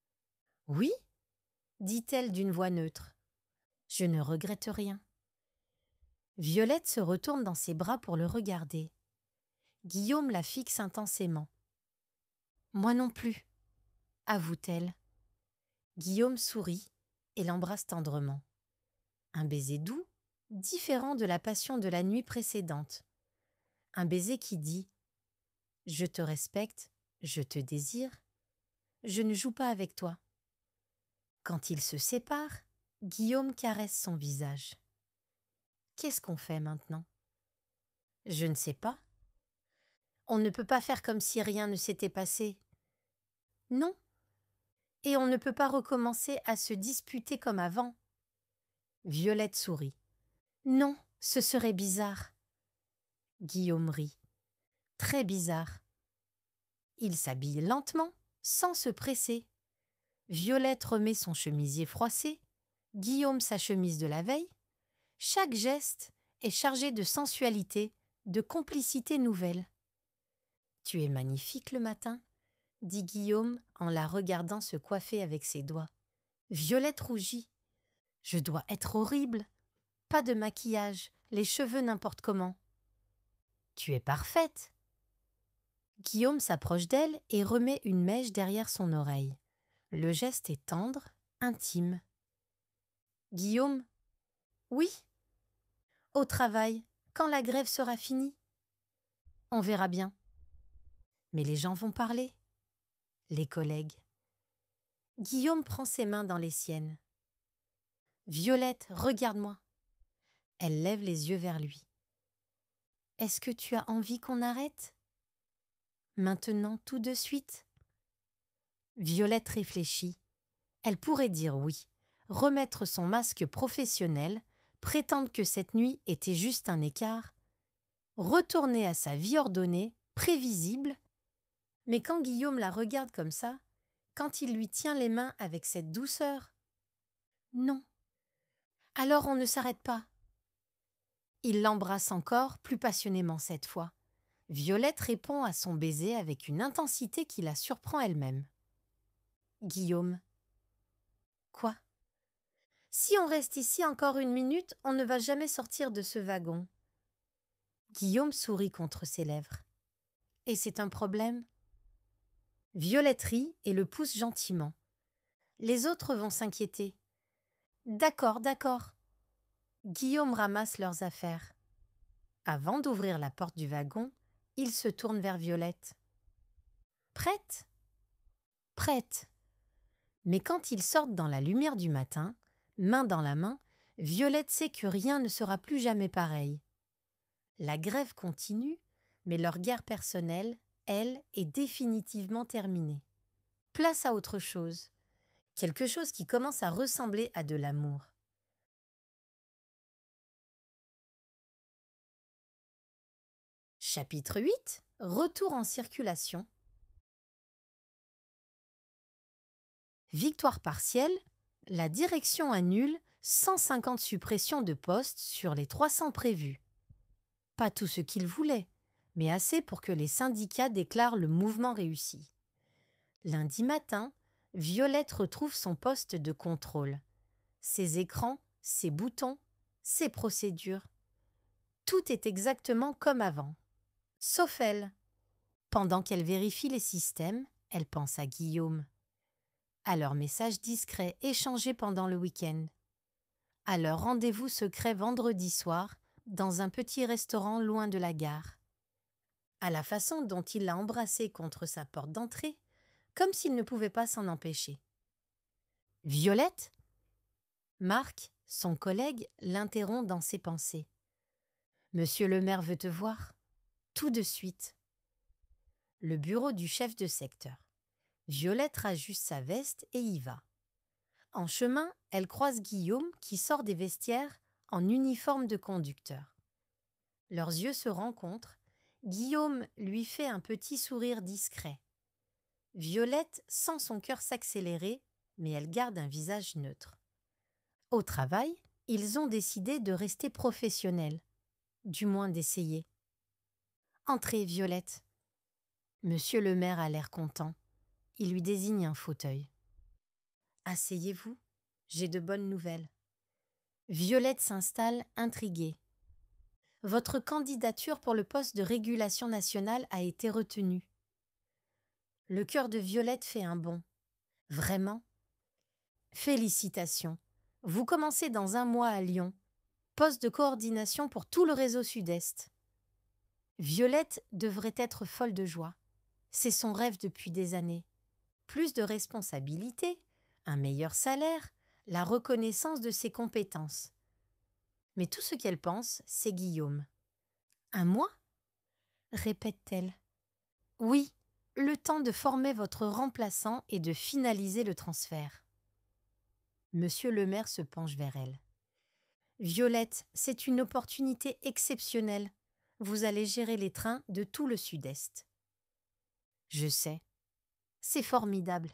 « Oui ?» dit-elle d'une voix neutre. « Je ne regrette rien. » Violette se retourne dans ses bras pour le regarder. Guillaume la fixe intensément. « Moi non plus », avoue-t-elle. Guillaume sourit et l'embrasse tendrement. Un baiser doux, différent de la passion de la nuit précédente. Un baiser qui dit « Je te respecte, je te désire, je ne joue pas avec toi ». Quand ils se séparent, Guillaume caresse son visage. Qu'est-ce qu'on fait maintenant? Je ne sais pas. On ne peut pas faire comme si rien ne s'était passé. Non. Et on ne peut pas recommencer à se disputer comme avant. Violette sourit. Non, ce serait bizarre. Guillaume rit. Très bizarre. Il s'habille lentement, sans se presser. Violette remet son chemisier froissé, Guillaume sa chemise de la veille. Chaque geste est chargé de sensualité, de complicité nouvelle. « Tu es magnifique le matin », dit Guillaume en la regardant se coiffer avec ses doigts. Violette rougit. « Je dois être horrible. Pas de maquillage, les cheveux n'importe comment. »« Tu es parfaite. » Guillaume s'approche d'elle et remet une mèche derrière son oreille. Le geste est tendre, intime. Guillaume. « Oui. » Au travail, quand la grève sera finie. On verra bien. Mais les gens vont parler. Les collègues. Guillaume prend ses mains dans les siennes. Violette, regarde-moi. Elle lève les yeux vers lui. Est-ce que tu as envie qu'on arrête? Maintenant, tout de suite? Violette réfléchit. Elle pourrait dire oui, remettre son masque professionnel, prétendre que cette nuit était juste un écart, retourner à sa vie ordonnée, prévisible. Mais quand Guillaume la regarde comme ça, quand il lui tient les mains avec cette douceur, non. Alors on ne s'arrête pas. Il l'embrasse encore, plus passionnément cette fois. Violette répond à son baiser avec une intensité qui la surprend elle-même. Guillaume. Quoi? Si on reste ici encore une minute, on ne va jamais sortir de ce wagon. Guillaume sourit contre ses lèvres. Et c'est un problème? Violette rit et le pousse gentiment. Les autres vont s'inquiéter. D'accord, d'accord. Guillaume ramasse leurs affaires. Avant d'ouvrir la porte du wagon, il se tourne vers Violette. Prête? Prête. Mais quand ils sortent dans la lumière du matin, main dans la main, Violette sait que rien ne sera plus jamais pareil. La grève continue, mais leur guerre personnelle, elle, est définitivement terminée. Place à autre chose. Quelque chose qui commence à ressembler à de l'amour. Chapitre 8. Retour en circulation. Victoire partielle, la direction annule 150 suppressions de postes sur les 300 prévues. Pas tout ce qu'ils voulaient, mais assez pour que les syndicats déclarent le mouvement réussi. Lundi matin, Violette retrouve son poste de contrôle. Ses écrans, ses boutons, ses procédures. Tout est exactement comme avant. Sauf elle. Pendant qu'elle vérifie les systèmes, elle pense à Guillaume. À leur message discret échangé pendant le week-end. À leur rendez-vous secret vendredi soir dans un petit restaurant loin de la gare. À la façon dont il l'a embrassée contre sa porte d'entrée, comme s'il ne pouvait pas s'en empêcher. « Violette ?» Marc, son collègue, l'interrompt dans ses pensées. « Monsieur le maire veut te voir. Tout de suite. » Le bureau du chef de secteur. Violette rajuste sa veste et y va. En chemin, elle croise Guillaume qui sort des vestiaires en uniforme de conducteur. Leurs yeux se rencontrent. Guillaume lui fait un petit sourire discret. Violette sent son cœur s'accélérer, mais elle garde un visage neutre. Au travail, ils ont décidé de rester professionnels, du moins d'essayer. « Entrez, Violette. » Monsieur le maire a l'air content. Il lui désigne un fauteuil. « Asseyez-vous, j'ai de bonnes nouvelles. » Violette s'installe intriguée. Votre candidature pour le poste de régulation nationale a été retenue. Le cœur de Violette fait un bond. Vraiment? Félicitations. Vous commencez dans 1 mois à Lyon. Poste de coordination pour tout le réseau Sud-Est. Violette devrait être folle de joie. C'est son rêve depuis des années. Plus de responsabilités, un meilleur salaire, la reconnaissance de ses compétences. Mais tout ce qu'elle pense, c'est Guillaume. 1 mois? Répète-t-elle. Oui, le temps de former votre remplaçant et de finaliser le transfert. Monsieur le maire se penche vers elle. Violette, c'est une opportunité exceptionnelle. Vous allez gérer les trains de tout le Sud-Est. Je sais. C'est formidable.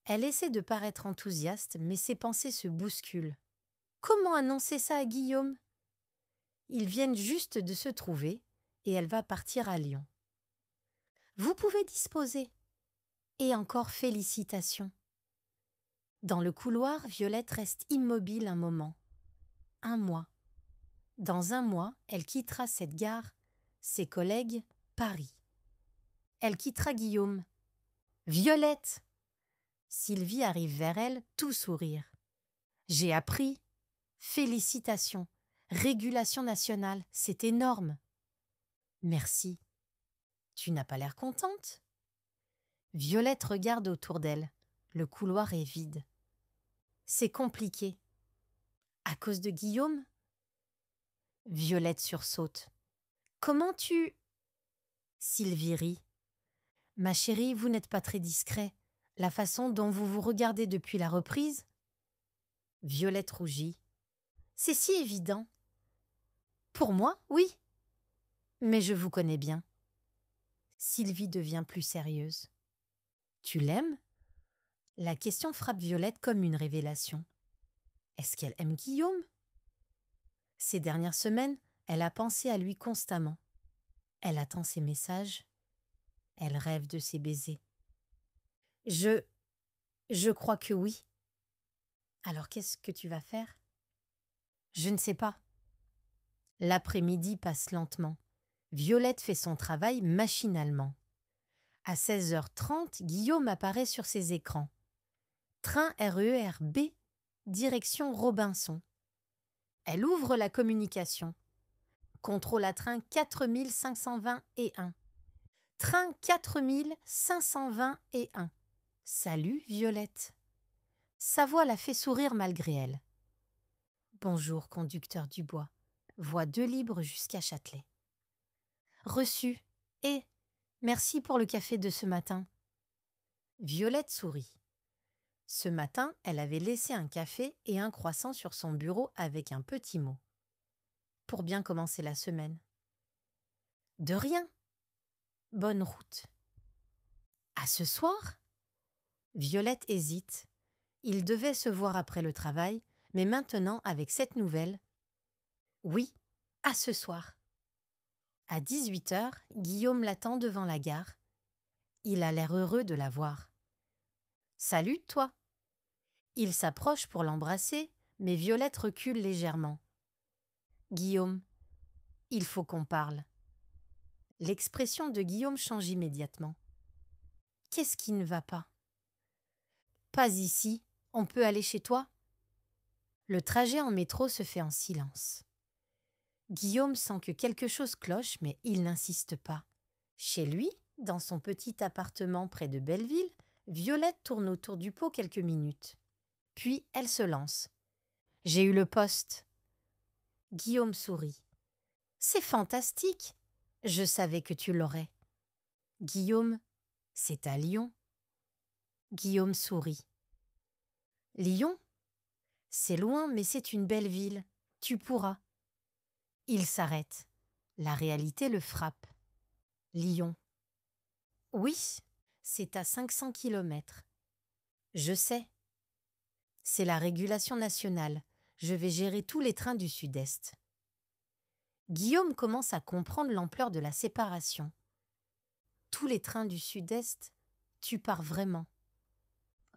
Elle essaie de paraître enthousiaste, mais ses pensées se bousculent. Comment annoncer ça à Guillaume? Ils viennent juste de se trouver et elle va partir à Lyon. Vous pouvez disposer. Et encore félicitations. Dans le couloir, Violette reste immobile un moment. 1 mois. Dans 1 mois, elle quittera cette gare, ses collègues, Paris. Elle quittera Guillaume. Violette! Sylvie arrive vers elle, tout sourire. J'ai appris. Félicitations. Régulation nationale, c'est énorme. Merci. Tu n'as pas l'air contente? Violette regarde autour d'elle. Le couloir est vide. C'est compliqué. À cause de Guillaume? Violette sursaute. Comment tu… Sylvie rit. Ma chérie, vous n'êtes pas très discret. La façon dont vous vous regardez depuis la reprise? Violette rougit. C'est si évident. Pour moi, oui. Mais je vous connais bien. Sylvie devient plus sérieuse. Tu l'aimes? La question frappe Violette comme une révélation. Est-ce qu'elle aime Guillaume? Ces dernières semaines, elle a pensé à lui constamment. Elle attend ses messages. Elle rêve de ses baisers. Je crois que oui. Alors qu'est-ce que tu vas faire? Je ne sais pas. L'après-midi passe lentement. Violette fait son travail machinalement. À 16h30, Guillaume apparaît sur ses écrans. Train RER B, direction Robinson. Elle ouvre la communication. Contrôle à train 4521. Train 4521. Salut, Violette. Sa voix la fait sourire malgré elle. Bonjour, conducteur du bois. Voie 2 libre jusqu'à Châtelet. Reçu. Et merci pour le café de ce matin. Violette sourit. Ce matin, elle avait laissé un café et un croissant sur son bureau avec un petit mot. Pour bien commencer la semaine. De rien. Bonne route. À ce soir? Violette hésite. Ils devaient se voir après le travail, mais maintenant, avec cette nouvelle, oui, à ce soir. À 18h, Guillaume l'attend devant la gare. Il a l'air heureux de la voir. Salut, toi. Il s'approche pour l'embrasser, mais Violette recule légèrement. Guillaume, il faut qu'on parle. L'expression de Guillaume change immédiatement. Qu'est-ce qui ne va pas? Pas ici, on peut aller chez toi? Le trajet en métro se fait en silence. Guillaume sent que quelque chose cloche, mais il n'insiste pas. Chez lui, dans son petit appartement près de Belleville, Violette tourne autour du pot quelques minutes. Puis elle se lance. « J'ai eu le poste. » Guillaume sourit. « C'est fantastique. Je savais que tu l'aurais. » Guillaume, c'est à Lyon. Guillaume sourit. « Lyon? C'est loin, mais c'est une belle ville. Tu pourras. » Il s'arrête. La réalité le frappe. Lyon. Oui, c'est à 500 kilomètres. Je sais. C'est la régulation nationale. Je vais gérer tous les trains du Sud-Est. Guillaume commence à comprendre l'ampleur de la séparation. Tous les trains du Sud-Est, tu pars vraiment.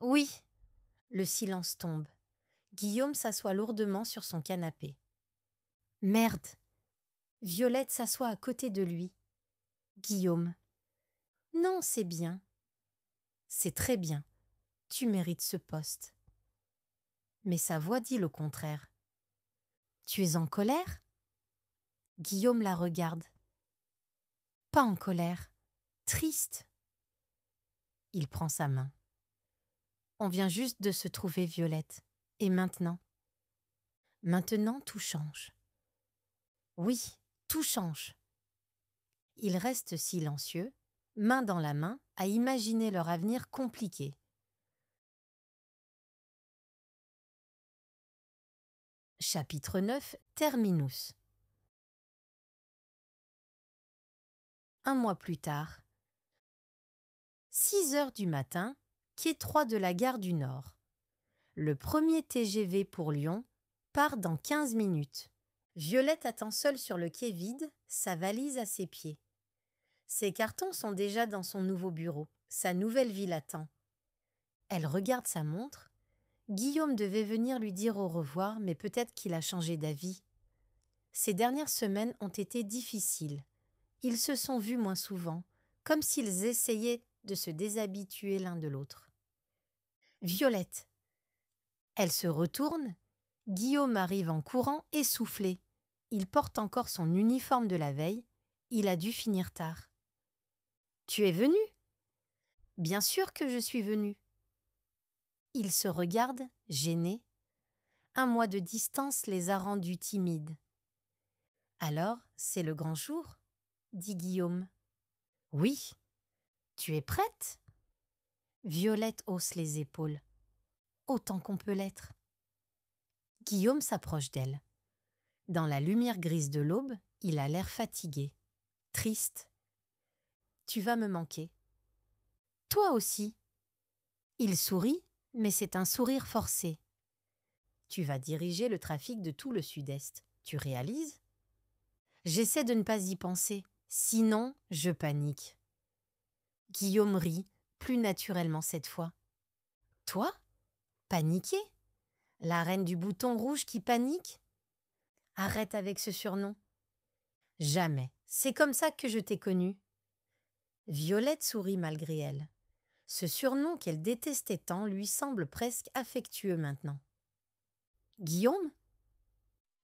Oui. Le silence tombe. Guillaume s'assoit lourdement sur son canapé. Merde. Violette s'assoit à côté de lui. Guillaume. Non, c'est bien. C'est très bien. Tu mérites ce poste. Mais sa voix dit le contraire. Tu es en colère? Guillaume la regarde. Pas en colère, triste. Il prend sa main. On vient juste de se trouver, Violette. Et maintenant? Maintenant, tout change. Oui, tout change. Ils restent silencieux, main dans la main, à imaginer leur avenir compliqué. Chapitre 9, Terminus. Un mois plus tard. 6 heures du matin, quai 3 de la gare du Nord. Le premier TGV pour Lyon part dans 15 minutes. Violette attend seule sur le quai vide, sa valise à ses pieds. Ses cartons sont déjà dans son nouveau bureau. Sa nouvelle vie l'attend. Elle regarde sa montre. Guillaume devait venir lui dire au revoir, mais peut-être qu'il a changé d'avis. Ces dernières semaines ont été difficiles. Ils se sont vus moins souvent, comme s'ils essayaient de se déshabituer l'un de l'autre. Violette. Elle se retourne. Guillaume arrive en courant, essoufflé. Il porte encore son uniforme de la veille. Il a dû finir tard. « Tu es venu ?»« Bien sûr que je suis venu. » Ils se regardent, gênés. Un mois de distance les a rendus timides. « Alors, c'est le grand jour ?» dit Guillaume. « Oui. Tu es prête ?» Violette hausse les épaules. Autant qu'on peut l'être. Guillaume s'approche d'elle. Dans la lumière grise de l'aube, il a l'air fatigué, triste. « Tu vas me manquer. »« Toi aussi. » Il sourit, mais c'est un sourire forcé. « Tu vas diriger le trafic de tout le Sud-Est. Tu réalises ? » J'essaie de ne pas y penser, sinon je panique. Guillaume rit, plus naturellement cette fois. « Toi ? Paniquer ? La reine du bouton rouge qui panique ? Arrête avec ce surnom. Jamais. C'est comme ça que je t'ai connue. » Violette sourit malgré elle. Ce surnom qu'elle détestait tant lui semble presque affectueux maintenant. « Guillaume ? » ?»«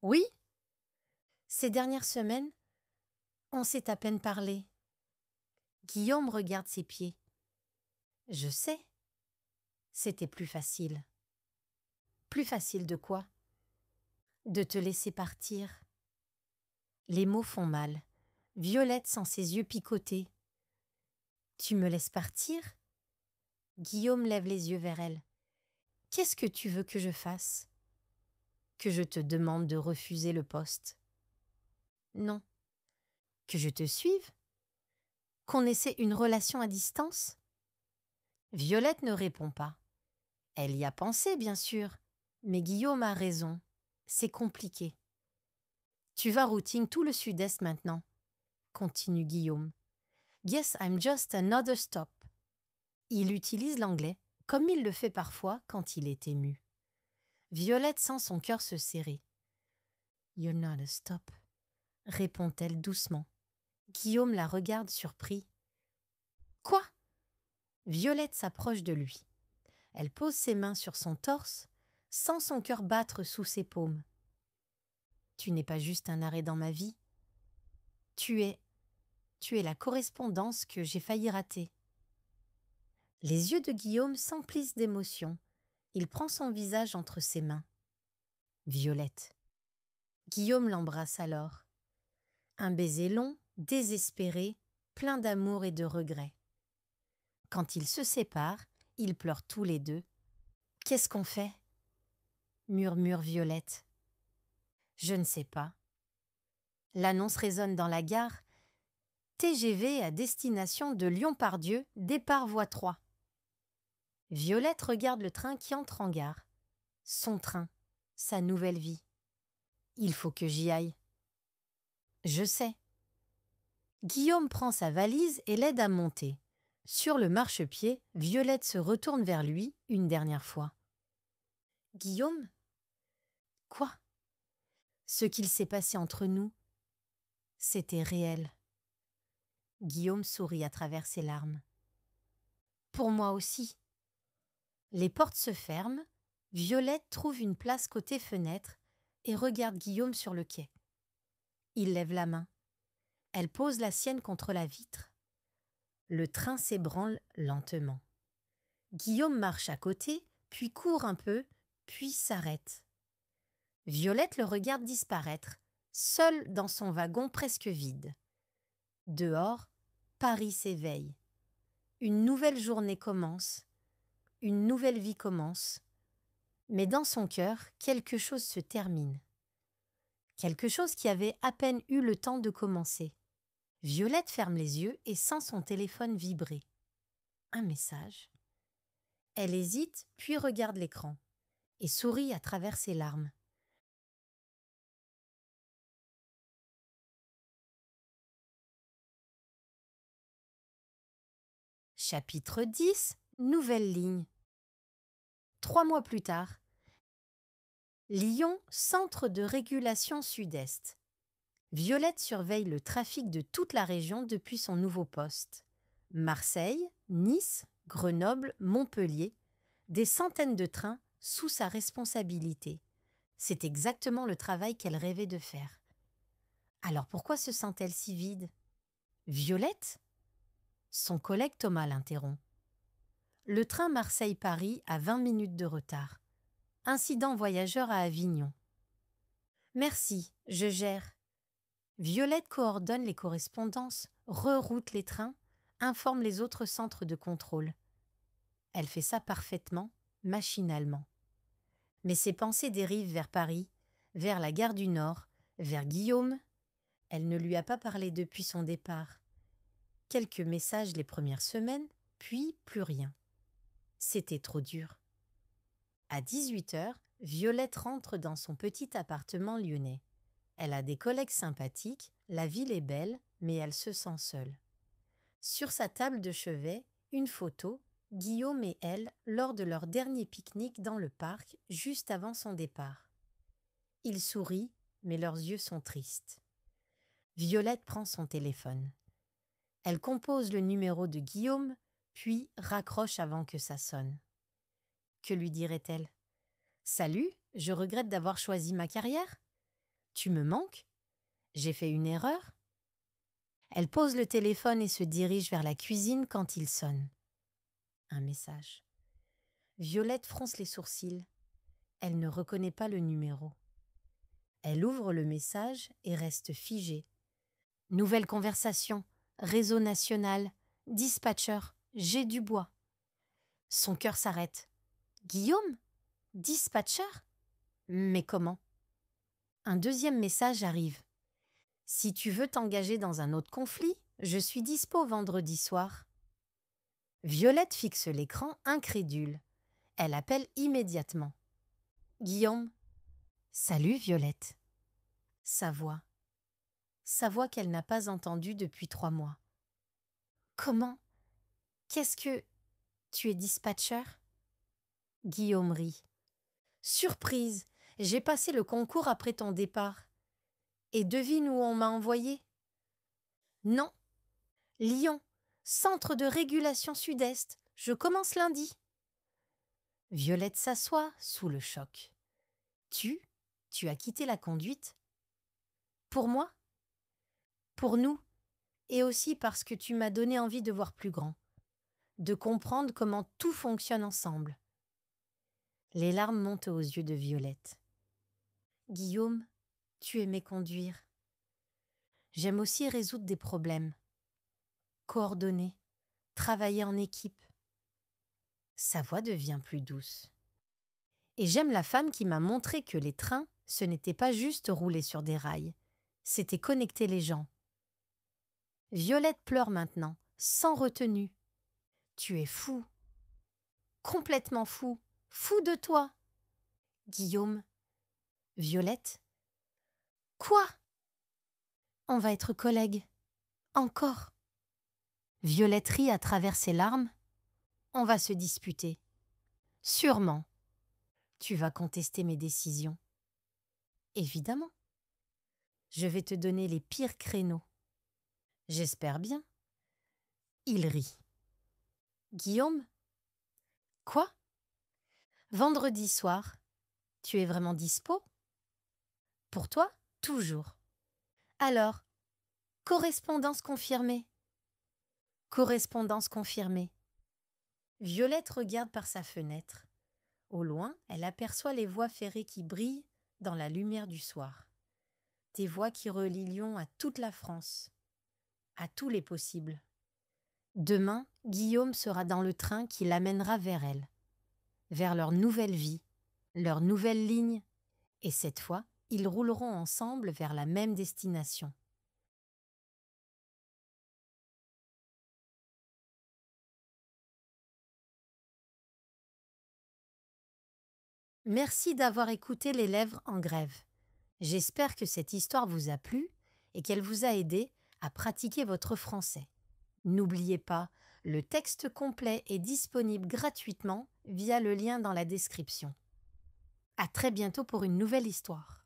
Oui ? » « Ces dernières semaines, on s'est à peine parlé. » Guillaume regarde ses pieds. « Je sais. C'était plus facile. » « Plus facile de quoi ? » ?»« De te laisser partir. » Les mots font mal. Violette sent ses yeux picoter. « Tu me laisses partir ?» Guillaume lève les yeux vers elle. « Qu'est-ce que tu veux que je fasse ? » ?»« Que je te demande de refuser le poste. » »« Non. »« Que je te suive ? Qu'on essaie une relation à distance ?» Violette ne répond pas. Elle y a pensé, bien sûr, mais Guillaume a raison. C'est compliqué. « Tu vas routing tout le Sud-Est maintenant, » continue Guillaume. « Guess I'm just another stop. » Il utilise l'anglais, comme il le fait parfois quand il est ému. Violette sent son cœur se serrer. « You're not a stop, » répond-elle doucement. Guillaume la regarde surpris. « Quoi ?» Violette s'approche de lui. Elle pose ses mains sur son torse, sent son cœur battre sous ses paumes. « Tu n'es pas juste un arrêt dans ma vie. Tu es la correspondance que j'ai failli rater. » Les yeux de Guillaume s'emplissent d'émotion. Il prend son visage entre ses mains. Violette. Guillaume l'embrasse alors. Un baiser long, désespéré, plein d'amour et de regret. Quand ils se séparent, ils pleurent tous les deux. « Qu'est-ce qu'on fait ?» murmure Violette. « Je ne sais pas. » L'annonce résonne dans la gare. TGV à destination de Lyon-Part-Dieu, départ voie 3. Violette regarde le train qui entre en gare. Son train, sa nouvelle vie. Il faut que j'y aille. Je sais. Guillaume prend sa valise et l'aide à monter. Sur le marchepied, Violette se retourne vers lui une dernière fois. Guillaume ? Quoi ? Ce qu'il s'est passé entre nous. C'était réel. Guillaume sourit à travers ses larmes. Pour moi aussi. Les portes se ferment, Violette trouve une place côté fenêtre et regarde Guillaume sur le quai. Il lève la main. Elle pose la sienne contre la vitre. Le train s'ébranle lentement. Guillaume marche à côté, puis court un peu, puis s'arrête. Violette le regarde disparaître, seule dans son wagon presque vide. Dehors, Paris s'éveille. Une nouvelle journée commence, une nouvelle vie commence, mais dans son cœur, quelque chose se termine. Quelque chose qui avait à peine eu le temps de commencer. Violette ferme les yeux et sent son téléphone vibrer. Un message. Elle hésite, puis regarde l'écran et sourit à travers ses larmes. Chapitre 10. Nouvelle ligne. 3 mois plus tard. Lyon, centre de régulation sud-est. Violette surveille le trafic de toute la région depuis son nouveau poste. Marseille, Nice, Grenoble, Montpellier, des centaines de trains sous sa responsabilité. C'est exactement le travail qu'elle rêvait de faire. Alors pourquoi se sent-elle si vide? Violette? Son collègue Thomas l'interrompt. Le train Marseille-Paris a 20 minutes de retard. Incident voyageur à Avignon. Merci, je gère. Violette coordonne les correspondances, reroute les trains, informe les autres centres de contrôle. Elle fait ça parfaitement, machinalement. Mais ses pensées dérivent vers Paris, vers la gare du Nord, vers Guillaume. Elle ne lui a pas parlé depuis son départ. Quelques messages les premières semaines, puis plus rien. C'était trop dur. À 18h, Violette rentre dans son petit appartement lyonnais. Elle a des collègues sympathiques, la ville est belle, mais elle se sent seule. Sur sa table de chevet, une photo, Guillaume et elle, lors de leur dernier pique-nique dans le parc, juste avant son départ. Ils sourient, mais leurs yeux sont tristes. Violette prend son téléphone. Elle compose le numéro de Guillaume, puis raccroche avant que ça sonne. Que lui dirait-elle? « Salut, je regrette d'avoir choisi ma carrière. Tu me manques? J'ai fait une erreur ?» Elle pose le téléphone et se dirige vers la cuisine quand il sonne. Un message. Violette fronce les sourcils. Elle ne reconnaît pas le numéro. Elle ouvre le message et reste figée. Nouvelle conversation. Réseau national. Dispatcher. J'ai du bois. Son cœur s'arrête. Guillaume? Dispatcher? Mais comment? Un deuxième message arrive. Si tu veux t'engager dans un autre conflit, je suis dispo vendredi soir. Violette fixe l'écran incrédule. Elle appelle immédiatement. Guillaume. Salut Violette. Sa voix. Sa voix qu'elle n'a pas entendue depuis 3 mois. Comment? Qu'est-ce que... Tu es dispatcher? Guillaume rit. Surprise! J'ai passé le concours après ton départ. Et devine où on m'a envoyé? Non. Lyon, centre de régulation sud-est. Je commence lundi. Violette s'assoit sous le choc. Tu as quitté la conduite? Pour moi? Pour nous, et aussi parce que tu m'as donné envie de voir plus grand, de comprendre comment tout fonctionne ensemble. Les larmes montent aux yeux de Violette. Guillaume, tu aimais conduire. J'aime aussi résoudre des problèmes, coordonner, travailler en équipe. Sa voix devient plus douce. Et j'aime la femme qui m'a montré que les trains, ce n'était pas juste rouler sur des rails, c'était connecter les gens. Violette pleure maintenant, sans retenue. Tu es fou. Complètement fou. Fou de toi. Guillaume. Violette. Quoi? On va être collègues. Encore. Violette rit à travers ses larmes. On va se disputer. Sûrement. Tu vas contester mes décisions. Évidemment. Je vais te donner les pires créneaux. J'espère bien. Il rit. Guillaume? Quoi? Vendredi soir. Tu es vraiment dispo? Pour toi, toujours. Alors, correspondance confirmée. Correspondance confirmée. Violette regarde par sa fenêtre. Au loin, elle aperçoit les voies ferrées qui brillent dans la lumière du soir. Des voies qui relient Lyon à toute la France, à tous les possibles. Demain, Guillaume sera dans le train qui l'amènera vers elle, vers leur nouvelle vie, leur nouvelle ligne, et cette fois, ils rouleront ensemble vers la même destination. Merci d'avoir écouté Les Lèvres en grève. J'espère que cette histoire vous a plu et qu'elle vous a aidé à pratiquer votre français. N'oubliez pas, le texte complet est disponible gratuitement via le lien dans la description. À très bientôt pour une nouvelle histoire.